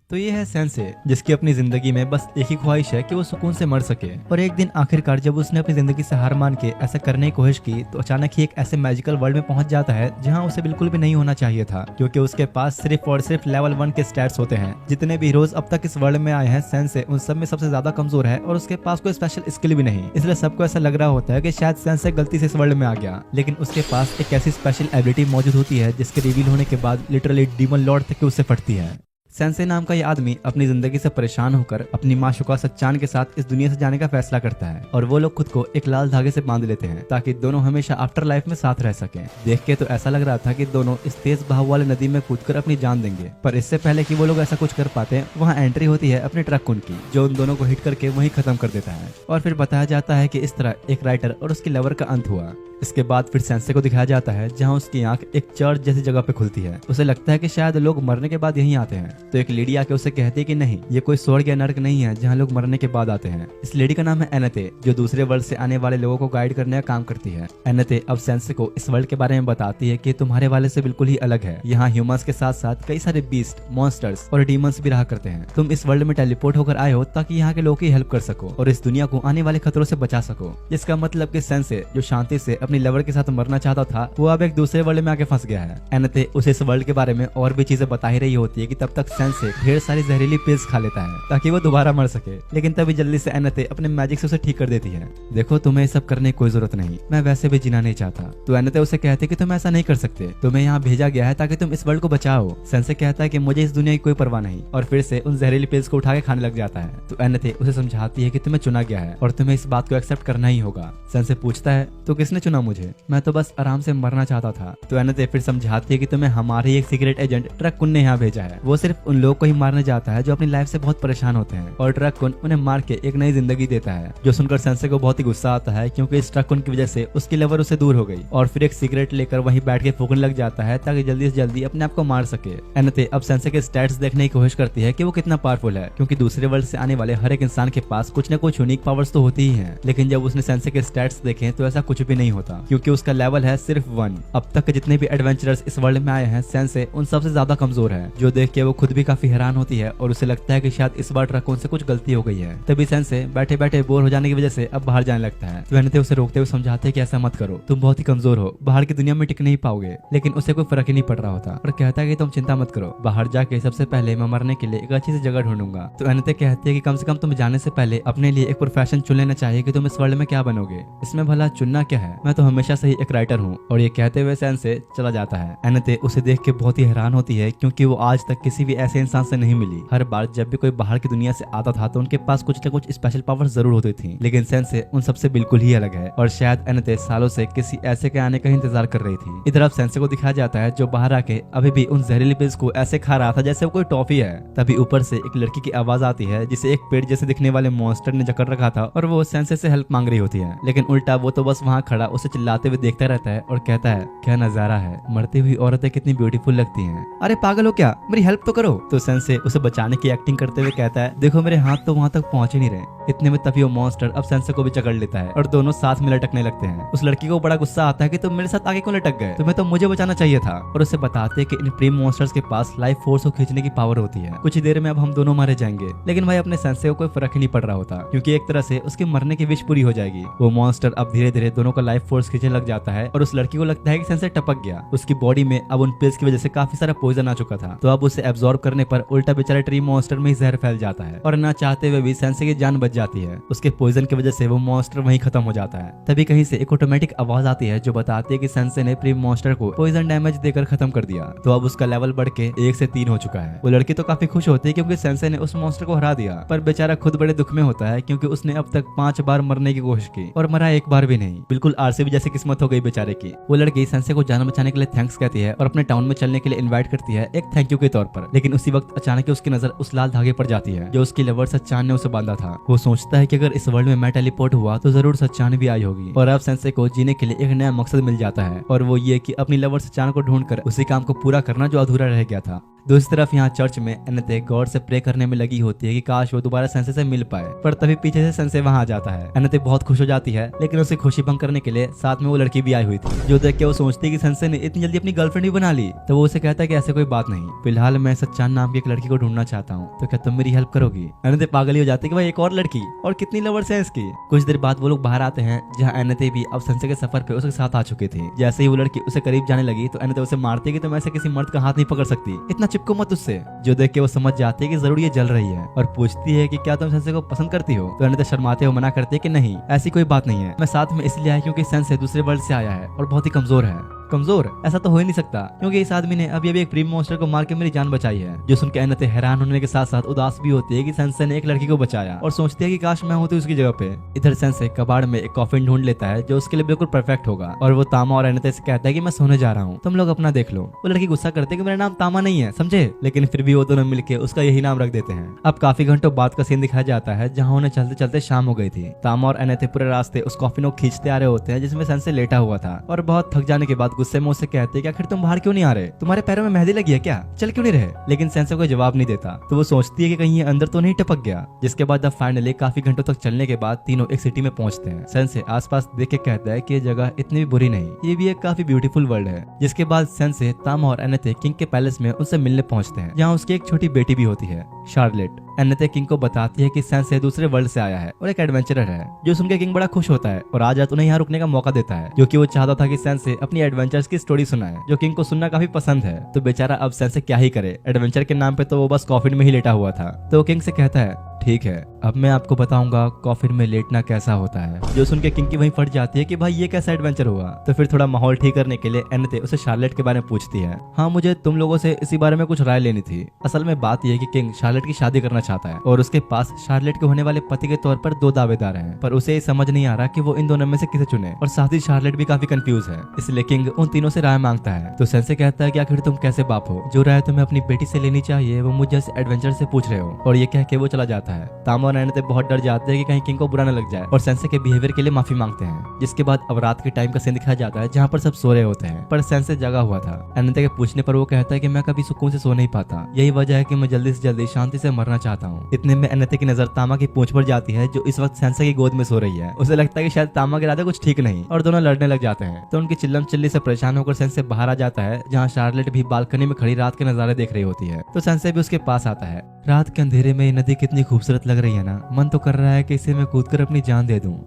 तो ये है सेंसे, जिसकी अपनी जिंदगी में बस एक ही ख्वाहिश है कि वो सुकून से मर सके। और एक दिन आखिरकार जब उसने अपनी जिंदगी से हार मान के ऐसा करने की कोशिश की तो अचानक ही एक ऐसे मैजिकल वर्ल्ड में पहुंच जाता है जहां उसे बिल्कुल भी नहीं होना चाहिए था, क्योंकि उसके पास सिर्फ और सिर्फ लेवल 1 के स्टैट्स होते हैं। जितने भी हीरोज अब तक इस वर्ल्ड में आए हैं, सेंसे उन सब में सबसे ज्यादा कमजोर है और उसके पास कोई स्पेशल स्किल भी नहीं। इसलिए सबको ऐसा लग रहा होता है कि शायद सेंसे गलती से इस वर्ल्ड में आ गया, लेकिन उसके पास एक ऐसी स्पेशल एबिलिटी मौजूद होती है जिसके रिवील होने के बाद लिटरली डीमन लॉर्ड तक उसे फटती है। सेंसे नाम का ये आदमी अपनी जिंदगी से परेशान होकर अपनी माशुका सच्चान के साथ इस दुनिया से जाने का फैसला करता है और वो लोग खुद को एक लाल धागे से बांध लेते हैं ताकि दोनों हमेशा आफ्टर लाइफ में साथ रह सकें। देख के तो ऐसा लग रहा था कि दोनों इस तेज बहाव वाले नदी में कूदकर अपनी जान देंगे, पर इससे पहले कि वो लोग ऐसा कुछ कर पाते हैं वहाँ एंट्री होती है अपने ट्रक कुन की, जो उन दोनों को हिट करके वहीं खत्म कर देता है। और फिर बताया जाता है कि इस तरह एक राइटर और उसकी लवर का अंत हुआ। इसके बाद फिर सेंसे को दिखाया जाता है जहां उसकी आंख एक चर्च जैसी जगह पे खुलती है। उसे लगता है कि शायद लोग मरने के बाद यहीं आते हैं, तो एक लेडी आके उसे कहती है कि नहीं, ये कोई स्वर्ग या नर्क नहीं है जहां लोग मरने के बाद आते हैं। इस लेडी का नाम है एनते, जो दूसरे वर्ल्ड से आने वाले लोगों को गाइड करने का काम करती है। एनते अब सेंसे को इस वर्ल्ड के बारे में बताती है कि तुम्हारे वाले से बिल्कुल ही अलग है। यहाँ ह्यूमंस के साथ साथ कई सारे बीस्ट, मॉन्स्टर्स और डीमंस भी रहा करते हैं। तुम इस वर्ल्ड में टेलीपोर्ट होकर आए हो ताकि यहाँ के लोगों की हेल्प कर सको और इस दुनिया को आने वाले खतरों से बचा सको। जिसका मतलब कि सेंसे, जो शांति से अपनी लवर के साथ मरना चाहता था, वो अब एक दूसरे वर्ल्ड में आके फंस गया है। एनते उसे इस वर्ल्ड के बारे में और भी चीजें बता ही रही होती है कि तब तक सेंसे ढेर सारी जहरीली पिल्स खा लेता है ताकि वो दोबारा मर सके, लेकिन तभी जल्दी से एनते अपने मैजिक से उसे ठीक कर देती है। देखो, तुम्हें ये सब करने की कोई जरूरत नहीं, मैं वैसे भी जीना नहीं चाहता। तो एनते उसे कहते हैं कि तुम ऐसा नहीं कर सकते, तुम्हें यहाँ भेजा गया है ताकि तुम इस वर्ल्ड को बचाओ। सेंसे कहता है कि मुझे इस दुनिया की कोई परवाह नहीं और फिर से उन जहरीली पिल्स को उठा के खाने लग जाता है। तो एनते उसे समझाती है कि तुम्हें चुना गया है और तुम्हें इस बात को एक्सेप्ट करना ही होगा। सेंसे पूछता है, तो किसने चुना मुझे? मैं तो बस आराम से मरना चाहता था। तो एनते फिर समझाती है कि तुम्हें हमारे एक सीक्रेट एजेंट ट्रक कुन ने यहाँ भेजा है। वो सिर्फ उन लोगों को ही मारने जाता है जो अपनी लाइफ से बहुत परेशान होते हैं और ट्रक कुन उन्हें मार के एक नई जिंदगी देता है। जो सुनकर सेंसे को बहुत ही गुस्सा आता है, क्योंकि इस ट्रक कुन की वजह से उसकी लवर उसे दूर हो गई और फिर एक सिगरेट लेकर वहीं बैठ के फूकने लग जाता है ताकि जल्दी से जल्दी अपने आप को मार सके। एनते अब सेंसे के स्टैट्स देखने की कोशिश करती है कि वो कितना पावरफुल है, क्योंकि दूसरे वर्ल्ड से आने वाले हर एक इंसान के पास कुछ न कुछ यूनिक पावर्स तो होती ही हैं। लेकिन जब उसने सेंसे के स्टैट्स देखे तो ऐसा कुछ भी नहीं होता, क्योंकि उसका लेवल है सिर्फ 1। अब तक के जितने भी एडवेंचरर्स इस वर्ल्ड में आए हैं, सेंसे उन सबसे ज्यादा कमजोर है, जो देख के वो खुद भी काफी हैरान होती है और उसे लगता है कि शायद इस बार ट्रकोन से कुछ गलती हो गई है। तभी सेंसे बैठे बैठे बोर हो जाने की वजह से अब बाहर जाने लगता है। तो एनते उसे रोकते हुए समझाते हैं कि ऐसा मत करो, तुम बहुत ही कमजोर हो, बाहर की दुनिया में टिक नहीं पाओगे। लेकिन उसे कोई फर्क ही नहीं पड़ रहा होता और कहता है कि तुम चिंता मत करो, बाहर जाके सबसे पहले मैं मरने के लिए एक अच्छी सी जगह ढूंढूंगा। तो एनते कहती है कि कम से कम तुम जाने से पहले अपने लिए एक प्रोफेशन चुन लेना चाहिए कि तुम इस वर्ल्ड में क्या बनोगे। इसमें भला चुनना क्या है, मैं तो हमेशा से ही एक राइटर हूँ। और ये कहते हुए सेंसे चला जाता है। एनते उसे देख के बहुत ही हैरान होती है, क्योंकि वो आज तक किसी भी ऐसे इंसान से नहीं मिली। हर बार जब भी कोई बाहर की दुनिया से आता था तो उनके पास कुछ न कुछ स्पेशल पावर जरूर होती थी, लेकिन सेंसे उन सबसे बिल्कुल ही अलग है और शायद एनते सालों से किसी ऐसे के आने का इंतजार कर रही थी। इधर अब सेंसे को दिखाया जाता है जो बाहर आके अभी भी उन जहरीली पिल्स को ऐसे खा रहा था जैसे वो कोई टॉफी है। तभी ऊपर से एक लड़की की आवाज आती है जिसे एक पेड़ जैसे दिखने वाले मॉन्स्टर ने जकड़ रखा था और वो सेंसे से हेल्प मांग रही होती है, लेकिन उल्टा वो तो बस वहाँ खड़ा उसे चिल्लाते हुए देखता रहता है और कहता है, क्या नजारा है, मरती हुई औरतें कितनी ब्यूटीफुल लगती हैं। अरे पागल हो क्या, मेरी हेल्प तो करो। तो सेंसे उसे बचाने की एक्टिंग करते हुए कहता है, देखो मेरे हाथ तो वहाँ तक पहुँच ही नहीं रहे। इतने में तभी वो मॉन्स्टर अब सेंसे को भी जकड़ लेता है और दोनों साथ में लटकने लगते हैं। उस लड़की को बड़ा गुस्सा आता है कि तुम मेरे साथ आगे क्यों लटक गए, तुम्हें तो मुझे बचाना चाहिए था। और उसे बताते हैं कि इन प्रीम मॉन्स्टर्स के पास लाइफ फोर्स को खींचने की पावर होती है, कुछ ही देर में अब हम दोनों मारे जाएंगे। लेकिन भाई अपने सेंसे को कोई फर्क ही नहीं पड़ रहा होता, क्योंकि एक तरह से उसके मरने की विश पूरी हो जाएगी। वो मॉन्स्टर अब धीरे धीरे दोनों का लाइफ फोर्स खींचने लग जाता है और उस लड़की को लगता है कि सेंसे टपक गया। उसकी बॉडी में अब उन पिल्स की वजह से काफी सारा पॉइजन आ चुका था, तो अब उसे एब्जॉर्ब करने पर उल्टा बेचारे ट्री मॉन्स्टर में ही जहर फैल जाता है और ना चाहते हुए भी सेंसे की जान बच जाती है। उसके पॉइजन की वजह से वो मॉन्स्टर वहीं खत्म हो जाता है। तभी कहीं से एक ऑटोमेटिक आवाज आती है जो बताती है कि सेंसे ने प्री मॉन्स्टर को पॉइजन डैमेज देकर खत्म कर दिया। तो अब उसका लेवल बढ़ के 1 से 3 हो चुका है। वो लड़की तो काफी खुश होती है क्योंकि सेंसे ने उस मॉन्स्टर को हरा दिया, पर बेचारा खुद बड़े दुख में होता है क्योंकि उसने अब तक 5 बार मरने की कोशिश की और मरा एक बार भी नहीं। बिल्कुल आरसीबी जैसी किस्मत हो गई बेचारे की। वो लड़की सेंसे को जान बचाने के लिए थैंक्स कहती है और अपने टाउन में चलने के लिए इन्वाइट करती है एक थैंक यू के तौर पर। लेकिन उसी वक्त अचानक उसकी नजर उस लाल धागे पर जाती है जो उसकी लवर सच्चान ने उसे बांधा था। वो सोचता है कि अगर इस वर्ल्ड में मैं टेलीपोर्ट हुआ तो जरूर सच्चान भी आई होगी और अब सेंसे को जीने के लिए एक नया मकसद मिल जाता है और वो ये कि अपनी लवर सच्चान को ढूंढकर उसी काम को पूरा करना जो अधूरा रह गया था। दूसरी तरफ यहाँ चर्च में एनेते गॉड से प्रे करने में लगी होती है कि काश वो दोबारा सेंसे से मिल पाए, पर तभी पीछे से सेंसे वहाँ आ जाता है। एनेते बहुत खुश हो जाती है, लेकिन उसे खुशी भंग करने के लिए साथ में वो लड़की भी आई हुई थी, जो देख के वो सोचती है कि सेंसे ने इतनी जल्दी अपनी गर्लफ्रेंड भी बना ली। तो वो उसे कहता है कि ऐसे कोई बात नहीं, फिलहाल मैं सच्चान नाम की एक लड़की को ढूंढना चाहता हूँ, तो क्या तुम मेरी हेल्प करोगी? एनेते पागल ही हो जाती है कि भाई एक और लड़की, और कितनी लवर्स है इसकी। कुछ देर बाद वो लोग बाहर आते हैं, जहाँ एनेते भी अब सेंसे के सफर पे उसके साथ आ चुकी थी। जैसे ही वो लड़की उसे करीब जाने लगी तो एनेते उसे मारती है कि तुम ऐसे किसी मर्द का हाथ नहीं पकड़ सकती, इतना चिपको मत उससे। जो देख के वो समझ जाती है कि जरूर ये जल रही है, और पूछती है कि क्या तुम सेंसे को पसंद करती हो? तो एनेते शर्माते हुए मना करती है कि नहीं, ऐसी कोई बात नहीं है, मैं साथ में इसलिए आया क्योंकि सेंसे दूसरे वर्ल्ड से आया है और बहुत ही कमजोर है। कमजोर? ऐसा तो हो ही नहीं सकता, क्योंकि इस आदमी ने अभी अभी एक प्रीम मॉन्स्टर को मार के मेरी जान बचाई है। जो सुनकर एनेते हैरान होने के साथ साथ उदास भी होती है कि सेंसे ने एक लड़की को बचाया, और सोचती है कि काश मैं होती उसकी जगह पे। इधर सेंसे कबाड़ में एक कॉफिन ढूंढ लेता है जो उसके लिए बिल्कुल परफेक्ट होगा, और वो तामा और एनेते से कहता है कि मैं सोने जा रहा हूँ, तुम लोग अपना देख लो। वो लड़की गुस्सा करते है कि मेरा नाम तामा नहीं है, समझे? लेकिन फिर भी वो दोनों मिलकर उसका यही नाम रख देते हैं। अब काफी घंटों बाद का सीन दिखाया जाता है, जहाँ उन्हें चलते चलते शाम हो गई थी। तामा और एनेते पूरे रास्ते उस कॉफिन को खींचते आ रहे होते हैं जिसमें सेंसे लेटा हुआ था, और बहुत थक जाने के बाद गुस्से में उससे कहते कि आखिर तुम बाहर क्यों नहीं आ रहे? तुम्हारे पैरों में मेहंदी लगी है क्या? चल क्यों नहीं रहे? लेकिन सेंसे कोई जवाब नहीं देता, तो वो सोचती है कि कहीं ये अंदर तो नहीं टपक गया। जिसके बाद अब फाइनली काफी घंटों तक चलने के बाद तीनों एक सिटी में पहुंचते हैं। सेंसे आसपास देख के कहता है कि ये जगह इतनी भी बुरी नहीं, ये भी एक काफी ब्यूटीफुल वर्ल्ड है। जिसके बाद सेंसे तामा और एनेते किंग के पैलेस में उससे मिलने पहुंचते हैं, जहाँ उसकी एक छोटी बेटी भी होती है, शार्लेट। एनेते किंग को बताती है कि सेंसे दूसरे वर्ल्ड से आया है और एक एडवेंचरर है, जो सुनकर किंग बड़ा खुश होता है और आज रात उन्हें यहाँ रुकने का मौका देता है, जो कि वो चाहता था कि सेंसे अपनी एडवेंचर्स की स्टोरी सुनाए, जो किंग को सुनना काफी पसंद है। तो बेचारा अब सेंसे क्या ही करे, एडवेंचर के नाम पे तो वो बस कॉफिन में ही लेटा हुआ था। तो किंग से कहता है ठीक है, अब मैं आपको बताऊंगा कॉफिन में लेटना कैसा होता है। जो सुन के किंग की वहीं फट जाती है कि भाई ये कैसा एडवेंचर हुआ। तो फिर थोड़ा माहौल ठीक करने के लिए एनेते उसे शार्लेट के बारे में पूछती है। हाँ, मुझे तुम लोगों से इसी बारे में कुछ राय लेनी थी। असल में बात यह है कि किंग शार्लेट की शादी करना चाहता है, और उसके पास शार्लेट के होने वाले पति के तौर पर 2 दावेदार हैं, पर उसे समझ नहीं आ रहा कि वो इन दोनों में से किसे चुने, और साथ ही शार्लेट भी काफी कंफ्यूज है। इसलिए किंग उन तीनों से राय मांगता है। तो सेंसे कहता है कि आखिर तुम कैसे बाप हो, जो राय तुम्हें अपनी बेटी से लेनी चाहिए वो मुझे इस एडवेंचर से पूछ रहे हो। और ये कह के वो चला जाता है। तामा और एनेते बहुत डर जाते हैं कि कहीं किंग को बुरा न लग जाए, और सेंसे के बिहेवियर के लिए माफी मांगते हैं। जिसके बाद अब रात के टाइम का सीन दिखाया जाता है, जहाँ पर सब सो रहे होते हैं, पर सेंसे जगा हुआ था। एनेते के पूछने पर वो कहता है कि मैं कभी सुकून से सो नहीं पाता, यही वजह है कि मैं जल्दी से जल्दी शांति से मरना चाहता हूँ। इतने में एनेते की नजर तामा की पूंछ पर जाती है, जो इस वक्त सेंसे की गोद में सो रही है। उसे लगता है कि शायद तामा के इरादे कुछ ठीक नहीं, और दोनों लड़ने लग जाते हैं। तो उनकी चिल्लम चिल्ली से परेशान होकर सेंसे बाहर आ जाता है, जहाँ शार्लेट भी बालकनी में खड़ी रात के नजारे देख रही होती है। तो सेंसे भी उसके पास आता है। रात के अंधेरे में ये नदी कितनी खूबसूरत लग रही है ना, मन तो कर रहा है कि इसे मैं कूदकर अपनी जान दे दूं।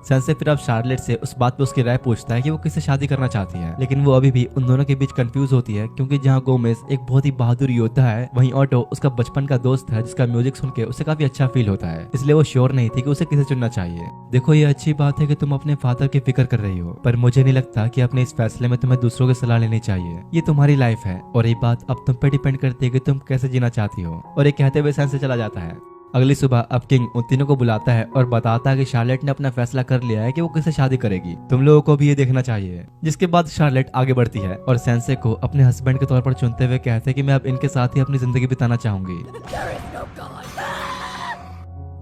सेंसे फिर अब शार्लेट से उस बात पे उसकी राय पूछता है कि वो किससे शादी करना चाहती है, लेकिन वो अभी भी उन दोनों के बीच कंफ्यूज होती है, क्योंकि जहाँ गोमेज एक बहुत ही बहादुर योद्धा है, वहीं ऑटो उसका बचपन का दोस्त है, जिसका म्यूजिक सुन के उसे काफी अच्छा फील होता है। इसलिए वो श्योर नहीं थी कि उसे किसे चुनना चाहिए। देखो, ये अच्छी बात है कि तुम अपने फादर की फिक्र कर रही हो, पर मुझे नहीं लगता कि अपने इस फैसले में तुम्हें दूसरों की सलाह लेनी चाहिए। ये तुम्हारी लाइफ है, और ये बात अब तुम पे डिपेंड करती है कि तुम कैसे जीना चाहती हो। और ये कहते हुए सेंसे चला जाता है। अगली सुबह अब किंग उन तीनों को बुलाता है और बताता है कि शार्लेट ने अपना फैसला कर लिया है कि वो किससे शादी करेगी, तुम लोगों को भी ये देखना चाहिए। जिसके बाद शार्लेट आगे बढ़ती है और सेंसे को अपने हस्बैंड के तौर पर चुनते हुए कहते हैं कि मैं अब इनके साथ ही अपनी जिंदगी बिताना चाहूंगी।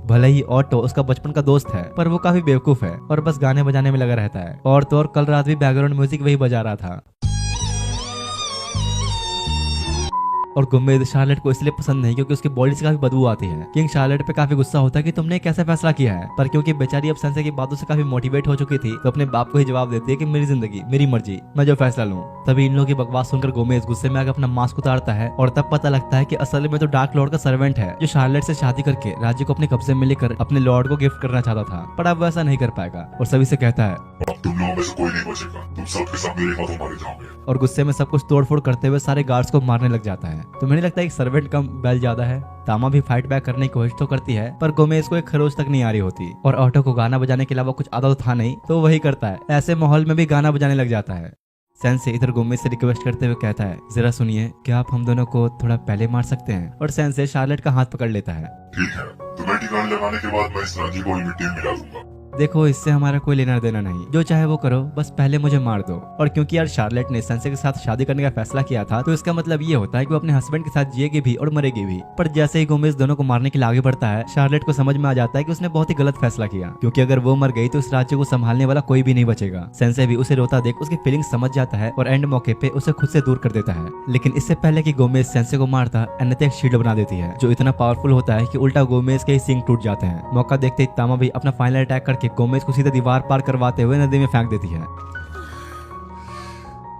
भले ही ऑटो उसका बचपन का दोस्त है, पर वो काफी बेवकूफ है और बस गाने बजाने में लगा रहता है। और तो और कल रात भी बैकग्राउंड म्यूजिक वही बजा रहा था। और गुम्मेद शार्लेट को इसलिए पसंद नहीं क्योंकि उसकी बॉडी से काफी बदबू आती है। किंग शार्लेट पे काफी गुस्सा होता है कि तुमने कैसा फैसला किया है, पर क्योंकि बेचारी अब सेंसे की बातों से काफी मोटिवेट हो चुकी थी, तो अपने बाप को ही जवाब देती है कि मेरी जिंदगी मेरी मर्जी, मैं जो फैसला लूं। तभी इन लोगों की बकवास सुनकर गोमेज गुस्से में आकर अपना मास्क उतारता है, और तब पता लगता है कि असल में तो डार्क लॉर्ड का सर्वेंट है, जो शार्लेट से शादी करके राज्य को अपने कब्जे में लेकर अपने लॉर्ड को गिफ्ट करना चाहता था, पर अब वैसा नहीं कर पाएगा। और सभी से कहता है तुम लोगों में से कोई नहीं बचेगा, तुम सबके सब मेरे हाथों मारे जाओगे। और गुस्से में सब कुछ तोड़फोड़ करते हुए सारे गार्ड्स को मारने लग जाता है। तो मुझे लगता है कि सर्वेंट कम बैल ज्यादा है। तामा भी फाइट बैक करने की कोशिश तो करती है, पर गोमेज को एक खरोच तक नहीं आ रही होती, और ऑटो को गाना बजाने के अलावा कुछ आदत था नहीं, तो वही करता है। ऐसे माहौल में भी गाना बजाने लग जाता है। सेंसे इधर गोमेज से रिक्वेस्ट करते हुए कहता है, जरा सुनिए, क्या आप हम दोनों को थोड़ा पहले मार सकते हैं? और सेंसे शार्लेट का हाथ पकड़ लेता है। ठीक है, तुम्हें ठिकाने लगाने के बाद मैं इस राज्य को मिट्टी में मिला दूंगा। देखो इससे हमारा कोई लेना देना नहीं, जो चाहे वो करो, बस पहले मुझे मार दो। और क्योंकि यार शार्लेट ने सेंसे के साथ शादी करने का फैसला किया था, तो इसका मतलब ये होता है कि वो अपने हस्बैंड के साथ जिएगी भी और मरेगी भी। पर जैसे ही गोमेज दोनों को मारने के लिए आगे बढ़ता है, शार्लेट को समझ में आ जाता है कि उसने बहुत ही गलत फैसला किया, क्योंकि अगर वो मर गई तो इस राज्य को संभालने वाला कोई भी नहीं बचेगा। सेंसे भी उसे रोता देख उसकी फीलिंग्स समझ जाता है और एंड मौके पे उसे खुद से दूर कर देता है। लेकिन इससे पहले कि गोमेज सेंसे को मारता, एनेते एक शील्ड बना देती है जो इतना पावरफुल होता है कि उल्टा गोमेज के ही सींग टूट जाते हैं। मौका देखते ही तामा भी अपना फाइनल अटैक करके गोमेज को सीधे दीवार पार करवाते हुए नदी में फेंक देती है।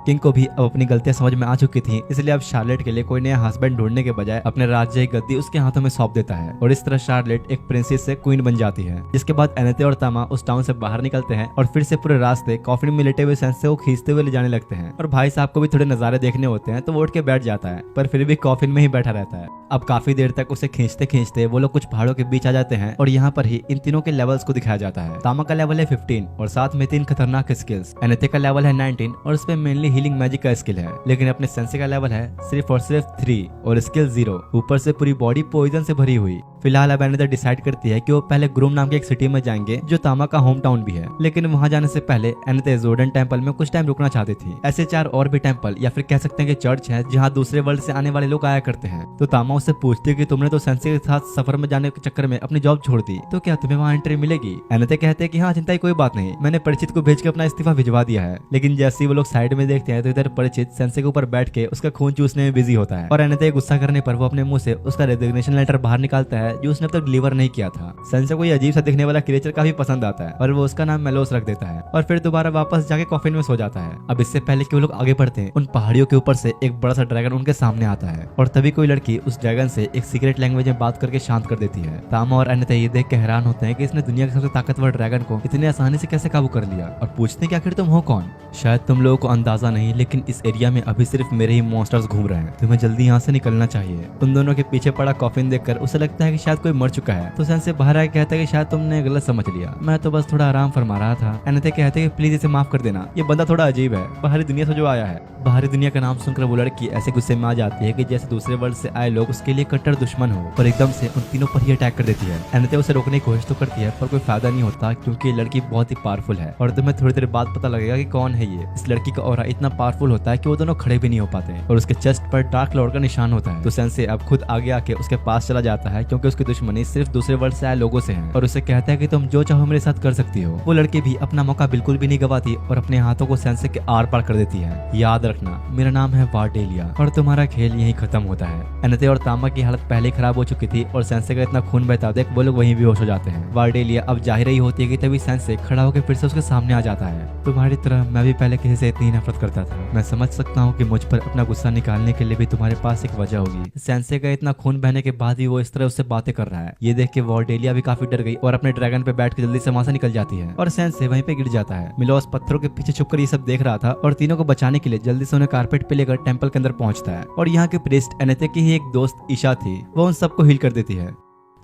किंग को भी अब अपनी गलतियां समझ में आ चुकी थी, इसलिए अब शार्लेट के लिए कोई नया हस्बैंड ढूंढने के बजाय अपने राज्य की गद्दी उसके हाथों में सौंप देता है और इस तरह शार्लेट एक प्रिंसेस से क्वीन बन जाती है। जिसके बाद एनेते और तामा उस टाउन से बाहर निकलते हैं और फिर से पूरे रास्ते कॉफिन में लेटे हुए सेंसे को खींचते हुए ले जाने लगते हैं। और भाई साहब को भी थोड़े नजारे देखने होते हैं तो वो उठ के बैठ जाता है, पर फिर भी कॉफिन में ही बैठा रहता है। अब काफी देर तक उसे खींचते खींचते वो लोग कुछ पहाड़ों के बीच आ जाते हैं और यहाँ पर ही इन तीनों के लेवल्स को दिखाया जाता है। तामा का लेवल है 15 और साथ में 3 खतरनाक स्किल्स। एनेते का लेवल है 19 और उस पे मेनली हीलिंग मैजिक का स्किल है, लेकिन अपने सेंसे का लेवल है सिर्फ और सिर्फ 3 और स्किल 0, ऊपर से पूरी बॉडी पॉइजन से भरी हुई। फिलहाल अब एनेते डिसाइड करती है कि वो पहले ग्रूम नाम की एक सिटी में जाएंगे जो तामा का होम टाउन भी है, लेकिन वहां जाने से पहले एनेते जोर्डन टेंपल में कुछ टाइम रुकना चाहती थी। ऐसे 4 और भी टेंपल या फिर कह सकते हैं कि चर्च है जहाँ दूसरे वर्ल्ड से आने वाले लोग आया करते हैं। तो तामा उससे पूछती है कि तुमने तो सेंसे के साथ सफर में जाने के चक्कर में अपनी जॉब छोड़ दी, तो क्या तुम्हें वहाँ एंट्री मिलेगी? एनेते कहते हैं कि हाँ चिंता की कोई बात नहीं, मैंने परिचित को भेज के अपना इस्तीफा भिजवा दिया है। लेकिन जैसे ही वो लोग साइड में देखते हैं तो इधर परिचित सेंसे के ऊपर बैठ के उसका खून चूसने में बिजी होता है और एनेते गुस्सा करने पर वो अपने मुंह से उसका रेजिग्नेशन लेटर बाहर निकालता है जो उसने अब तक डिलीवर नहीं किया था। सेंसे को ये अजीब सा दिखने वाला क्रिएचर काफी पसंद आता है और वो उसका नाम मेलोस रख देता है और फिर दोबारा वापस जाके कॉफिन में सो जाता है। अब इससे पहले कि वो लोग आगे बढ़ते हैं, उन पहाड़ियों के ऊपर से एक बड़ा सा ड्रैगन उनके सामने आता है और तभी कोई लड़की उस ड्रैगन से एक सीक्रेट लैंग्वेज में बात करके शांत कर देती है। तामा और एनेते ये देख के हैरान होते हैं कि इसने दुनिया के सबसे ताकतवर ड्रैगन को इतनी आसानी से कैसे काबू कर लिया और पूछते हैं कि आखिर तुम हो कौन? शायद तुम लोगों को अंदाजा नहीं, लेकिन इस एरिया में अभी सिर्फ मेरे ही मॉन्स्टर्स घूम रहे हैं, तुम्हें जल्दी यहाँ से निकलना चाहिए। उन दोनों के पीछे पड़ा कॉफिन देखकर उसे लगता है कि शायद कोई मर चुका है, तो सेंसे बाहर आके कहता है कि शायद तुमने गलत समझ लिया, मैं तो बस थोड़ा आराम फरमा रहा था। एनेते कहते हैं कि प्लीज इसे माफ कर देना, ये बंदा थोड़ा अजीब है, बाहरी दुनिया से जो आया है। बाहरी दुनिया का नाम सुनकर वो लड़की ऐसे गुस्से में आ जाती है कि जैसे दूसरे वर्ल्ड से आए लोग उसके लिए कट्टर दुश्मन हो, पर एकदम से उन तीनों पर ही अटैक कर देती है। एनेते उसे रोकने की कोशिश तो करती है पर कोई फायदा नहीं होता, क्योंकि ये लड़की बहुत ही पावरफुल है और तुम्हें थोड़ी देर बाद पता लगेगा कि कौन है ये। इस लड़की का ऑरा इतना पावरफुल होता है कि वो दोनों खड़े भी नहीं हो पाते और उसके चेस्ट पर डार्क लॉर्ड का निशान होता है। तो सेंसे अब खुद आगे आके उसके पास चला जाता है, क्योंकि उसकी दुश्मनी सिर्फ दूसरे वर्ल्ड से आए लोगों से है और उसे कहता है कि तुम जो चाहो मेरे साथ कर सकती हो। वो लड़की भी अपना मौका बिल्कुल भी नहीं गवाती और अपने हाथों को सेंसे के आर पार कर देती है। याद रखना, मेरा नाम है वार्डेलिया और तुम्हारा खेल यहीं खत्म होता है। एनेते और तामा की हालत पहले खराब हो चुकी थी और सेंसे का इतना खून बहता देख वो लोग वहीं बेहोश हो जाते हैं। वार्डेलिया अब जाहिर ही होती है कि तभी सेंसे खड़ा होकर फिर से उसके सामने आ जाता है। तुम्हारी तरह मैं भी पहले किसी से इतनी नफरत करता था, मैं समझ सकता हूँ कि मुझ पर अपना गुस्सा निकालने के लिए भी तुम्हारे पास एक वजह होगी। सेंसे का इतना खून बहने के बाद भी वो इस तरह उससे बातें कर रहा है। ये देख के वार्डेलिया भी काफी डर गई और अपने ड्रैगन पे बैठ के जल्दी से वहां से निकल जाती है और सेंसे वहीं पे गिर जाता है। मिलोस पत्थरों के पीछे छुपकर ये सब देख रहा था और तीनों को बचाने के लिए जल्दी से उन्हें कारपेट पे लेकर टेंपल के अंदर पहुंचता है और यहाँ के प्रीस्ट एनेते की ही एक दोस्त ईशा थी, वो उन सबको हील कर देती है।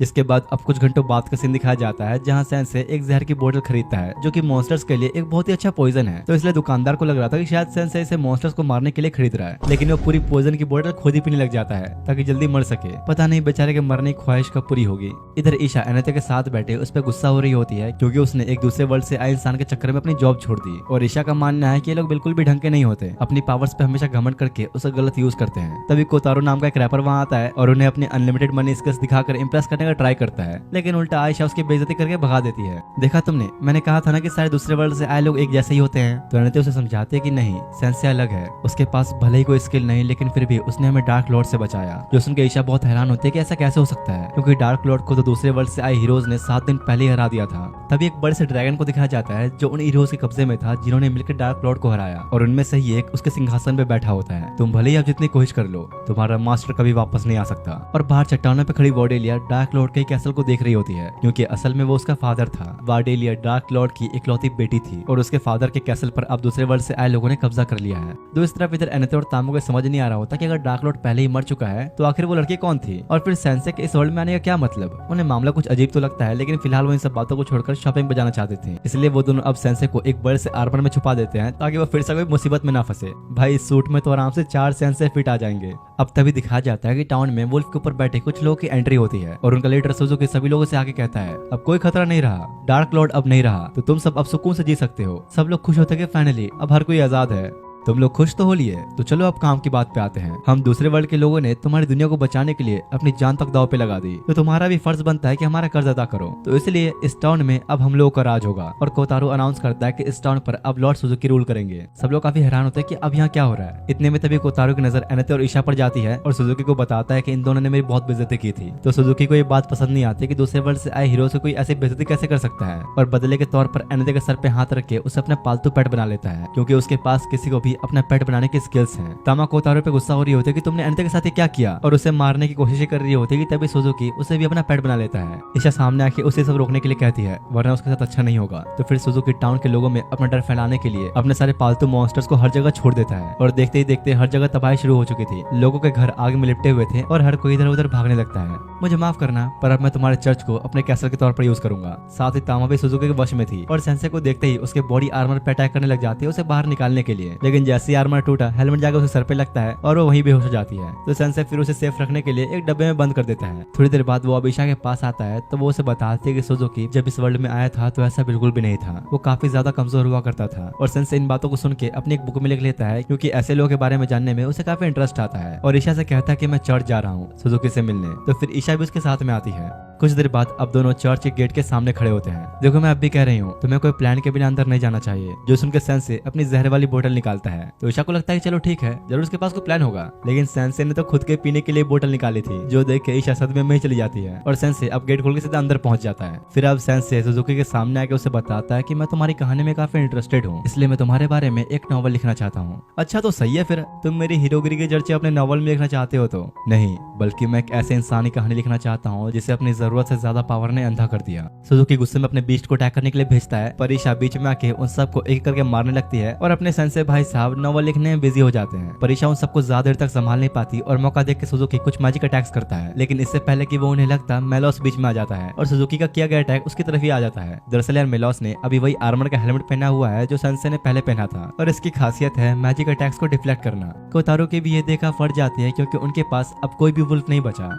जिसके बाद अब कुछ घंटों बाद का सीन दिखाया जाता है जहां सेंसे एक जहर की बोतल खरीदता है जो कि मॉन्स्टर्स के लिए एक बहुत ही अच्छा पॉइजन है। तो इसलिए दुकानदार को लग रहा था कि शायद सेंसे इसे मॉन्स्टर्स को मारने के लिए खरीद रहा है, लेकिन वो पूरी पॉइजन की बोतल खुद ही पीने लग जाता है ताकि जल्दी मर सके। पता नहीं बेचारे के मरने की ख्वाहिश कब पूरी होगी। इधर ईशा एनेते के साथ बैठे उस पर गुस्सा हो रही होती है, क्योंकि उसने एक दूसरे वर्ल्ड से आए इंसान के चक्कर में अपनी जॉब छोड़ दी और ईशा का मानना है कि ये लोग बिल्कुल भी ढंग के नहीं होते, अपनी पावर्स पे हमेशा घमंड करके उसे गलत यूज करते हैं। तभी कोतारो नाम का एक रैपर वहां आता है और उन्हें अपने अनलिमिटेड मनी स्किल्स दिखाकर इंप्रेस करने का ट्राई करता है, लेकिन उल्टा आयशा उसकी बेइज्जती करके भगा देती है। देखा तुमने, मैंने कहा था ना कि सारे दूसरे वर्ल्ड से आए लोग एक जैसे ही होते हैं। तो एनेते उसे समझाते कि नहीं, सेंसे अलग है, उसके पास भले ही कोई स्किल नहीं लेकिन फिर भी उसने हमें डार्क लॉर्ड से बचाया। जो सुनकर ईशा बहुत हैरान होती है कि ऐसा कैसे हो सकता है, क्योंकि डार्क लॉर्ड को तो दूसरे वर्ल्ड से आए हीरोज ने 7 दिन पहले ही हरा दिया था। तभी एक बड़े से ड्रैगन को दिखाया जाता है जो उन हीरोज के कब्जे में था जिन्होंने मिलकर डार्क लॉर्ड को हराया और उनमें से ही एक उसके सिंहासन पे बैठा होता है। तुम भले ही अब जितनी कोशिश कर लो, तुम्हारा मास्टर कभी वापस नहीं आ सकता। और बाहर चट्टानों पे खड़ी वार्डेलिया डार्क लॉर्ड के कैसल को देख रही होती है, क्योंकि असल में वो उसका फादर था। वार्डेलिया डार्क लॉर्ड की इकलौती बेटी थी और उसके फादर के कैसल पर अब दूसरे वर्ल्ड से आए लोगों ने कब्जा कर लिया है। तो इस तरफ इधर एनेते और तामो को समझ नहीं आ रहा होता कि अगर डार्क लॉर्ड पहले ही मर चुका है तो आखिर वो लड़की कौन थी और फिर सेंसे के इस वर्ल्ड में आने का क्या मतलब। उन्हें मामला कुछ अजीब तो लगता है, लेकिन फिलहाल वो इन सब बातों को छोड़कर शॉपिंग पे जाना चाहते थे, इसलिए वो दोनों अब सेंसे को एक बड़े से आर्मर में छुपा देते हैं ताकि वो फिर से कोई मुसीबत में ना फंसे। भाई इस सूट में तो आराम से 4 सेंसे फिट आ जाएंगे। अब तभी दिखाया जाता है कि टाउन में वुल्फ के ऊपर बैठे कुछ लोगों की एंट्री होती है और का लीडर सुजुकी सभी लोगों से आके कहता है अब कोई खतरा नहीं रहा, डार्क लॉर्ड अब नहीं रहा, तो तुम सब अब सुकून से जी सकते हो। सब लोग खुश होते कि फाइनली अब हर कोई आजाद है। तुम लोग खुश तो हो लिए, तो चलो अब काम की बात पे आते हैं। हम दूसरे वर्ल्ड के लोगों ने तुम्हारी दुनिया को बचाने के लिए अपनी जान तक दांव पे लगा दी, तो तुम्हारा भी फर्ज बनता है कि हमारा कर्ज अदा करो। तो इसलिए इस टाउन में अब हम लोगों का राज होगा। और कोतारो अनाउंस करता है कि इस टाउन पर अब लॉर्ड सुजुकी रूल करेंगे। सब लोग काफी हैरान होते हैं कि अब यहाँ क्या हो रहा है। इतने में तभी कोतारो की नजर एनेते और ईशा पर जाती है और सुजुकी को बताता है कि इन दोनों ने मेरी बहुत बेइज्जती की थी। तो सुजुकी को ये बात पसंद नहीं आती कि दूसरे वर्ल्ड से आए हीरो से कोई ऐसी बेइज्जती कैसे कर सकता है, और बदले के तौर पर एनेते के सर पे हाथ रख के उसे अपना पालतू पेट बना लेता है, क्योंकि उसके पास किसी को भी अपना पेट बनाने की स्किल्स हैं। तामा कोतारो पे गुस्सा हो रही होती है कि तुमने एनेते के साथ ये क्या किया, और उसे मारने की कोशिश कर रही होती है कि तभी सुजुकी उसे भी अपना पेट बना लेता है। ईशा सामने आके उसे सब रोकने के लिए कहती है, वरना उसके साथ अच्छा नहीं होगा। तो फिर सुजुकी टाउन के लोगों में अपना डर फैलाने के लिए अपने सारे पालतू मॉन्स्टर्स को हर जगह छोड़ देता है, और देखते ही देखते हर जगह तबाही शुरू हो चुकी थी। लोगों के घर आग में लिपटे हुए थे और हर कोई इधर उधर भागने लगता है। मुझे माफ करना, पर अब मैं तुम्हारे चर्च को अपने कैसल के तौर पर यूज करूंगा। साथ ही तामा भी सुजुकी के वश में थी और सेंसे को देखते ही उसके बॉडी आर्मर पे अटैक करने लग जाती है उसे बाहर निकालने के लिए। लेकिन जैसे ही आर्मर टूटा, हेलमेट जाकर उसे सर पे लगता है और वो वहीं बेहोश हो जाती है। तो सेंसे फिर उसे सेफ रखने के लिए एक डब्बे में बंद कर देता है। थोड़ी देर बाद वो अबीशा के पास आता है, तो वो उसे बताती है कि सुजुकी जब इस वर्ल्ड में आया था तो ऐसा बिल्कुल भी नहीं था, वो काफी ज्यादा कमजोर हुआ करता था। और सेंसे इन बातों को सुन के अपनी एक बुक में लिख लेता है, क्योंकि ऐसे लोगों के बारे में जानने में उसे काफी इंटरेस्ट आता है। और ईशा से कहता है कि मैं चर्च जा रहा हूँ सुजुकी से मिलने। तो फिर ईशा भी उसके साथ में आती है। कुछ देर बाद अब दोनों चर्च के गेट के सामने खड़े होते हैं। देखो मैं अब भी कह रही हूँ, तुम्हें कोई प्लान के बिना अंदर नहीं जाना चाहिए। जो सुनकर सेंसे अपनी जहर वाली बोतल निकालता है। तो ईशा को लगता है कि चलो ठीक है, जरूर उसके पास कोई प्लान होगा। लेकिन सेंसे ने तो खुद के पीने के लिए बोतल निकाली थी, जो देख के ईशा सदमे में ही चली जाती है। और सेंसे अब गेट खोल के सीधा अंदर पहुंच जाता है। फिर अब सेंसे सुजुकी के सामने आके उसे बताता है कि मैं तुम्हारी कहानी में काफी इंटरेस्टेड हूँ, इसलिए मैं तुम्हारे बारे में एक नॉवल लिखना चाहता हूँ। अच्छा तो सही है, फिर तुम मेरी हीरोगिरी के चर्चे अपने नॉवल में लिखना चाहते हो? तो नहीं, बल्कि मैं एक ऐसे इंसानी कहानी लिखना चाहता हूँ जिसे अपनी जरूरत से ज्यादा पावर ने अंधा कर दिया। सुजुकी गुस्से में अपने बीस्ट को अटैक करने के लिए भेजता है, पर ईशा बीच में आके उन सबको एक करके मारने लगती है और अपने सेंसे भाई साहब नॉवल लिखने में बिजी हो जाते हैं। पर ईशा उन सबको ज्यादा देर तक संभाल नहीं पाती और मौका देख के सुजुकी कुछ मैजिक अटैक्स करता है। लेकिन इससे पहले कि वो उन्हें लगता, मेलोस बीच में आ जाता है और सुजुकी का किया गया अटैक उसकी तरफ ही आ जाता है। दरअसल यार मेलोस ने अभी वही आर्मर का हेलमेट पहना हुआ है जो सेंसे ने पहले पहना था, और इसकी खासियत है मैजिक अटैक्स को डिफ्लेक्ट करना। कोतारो की भी ये देखा फट जाती है, क्योंकि उनके पास अब कोई भी वुल्फ नहीं बचा।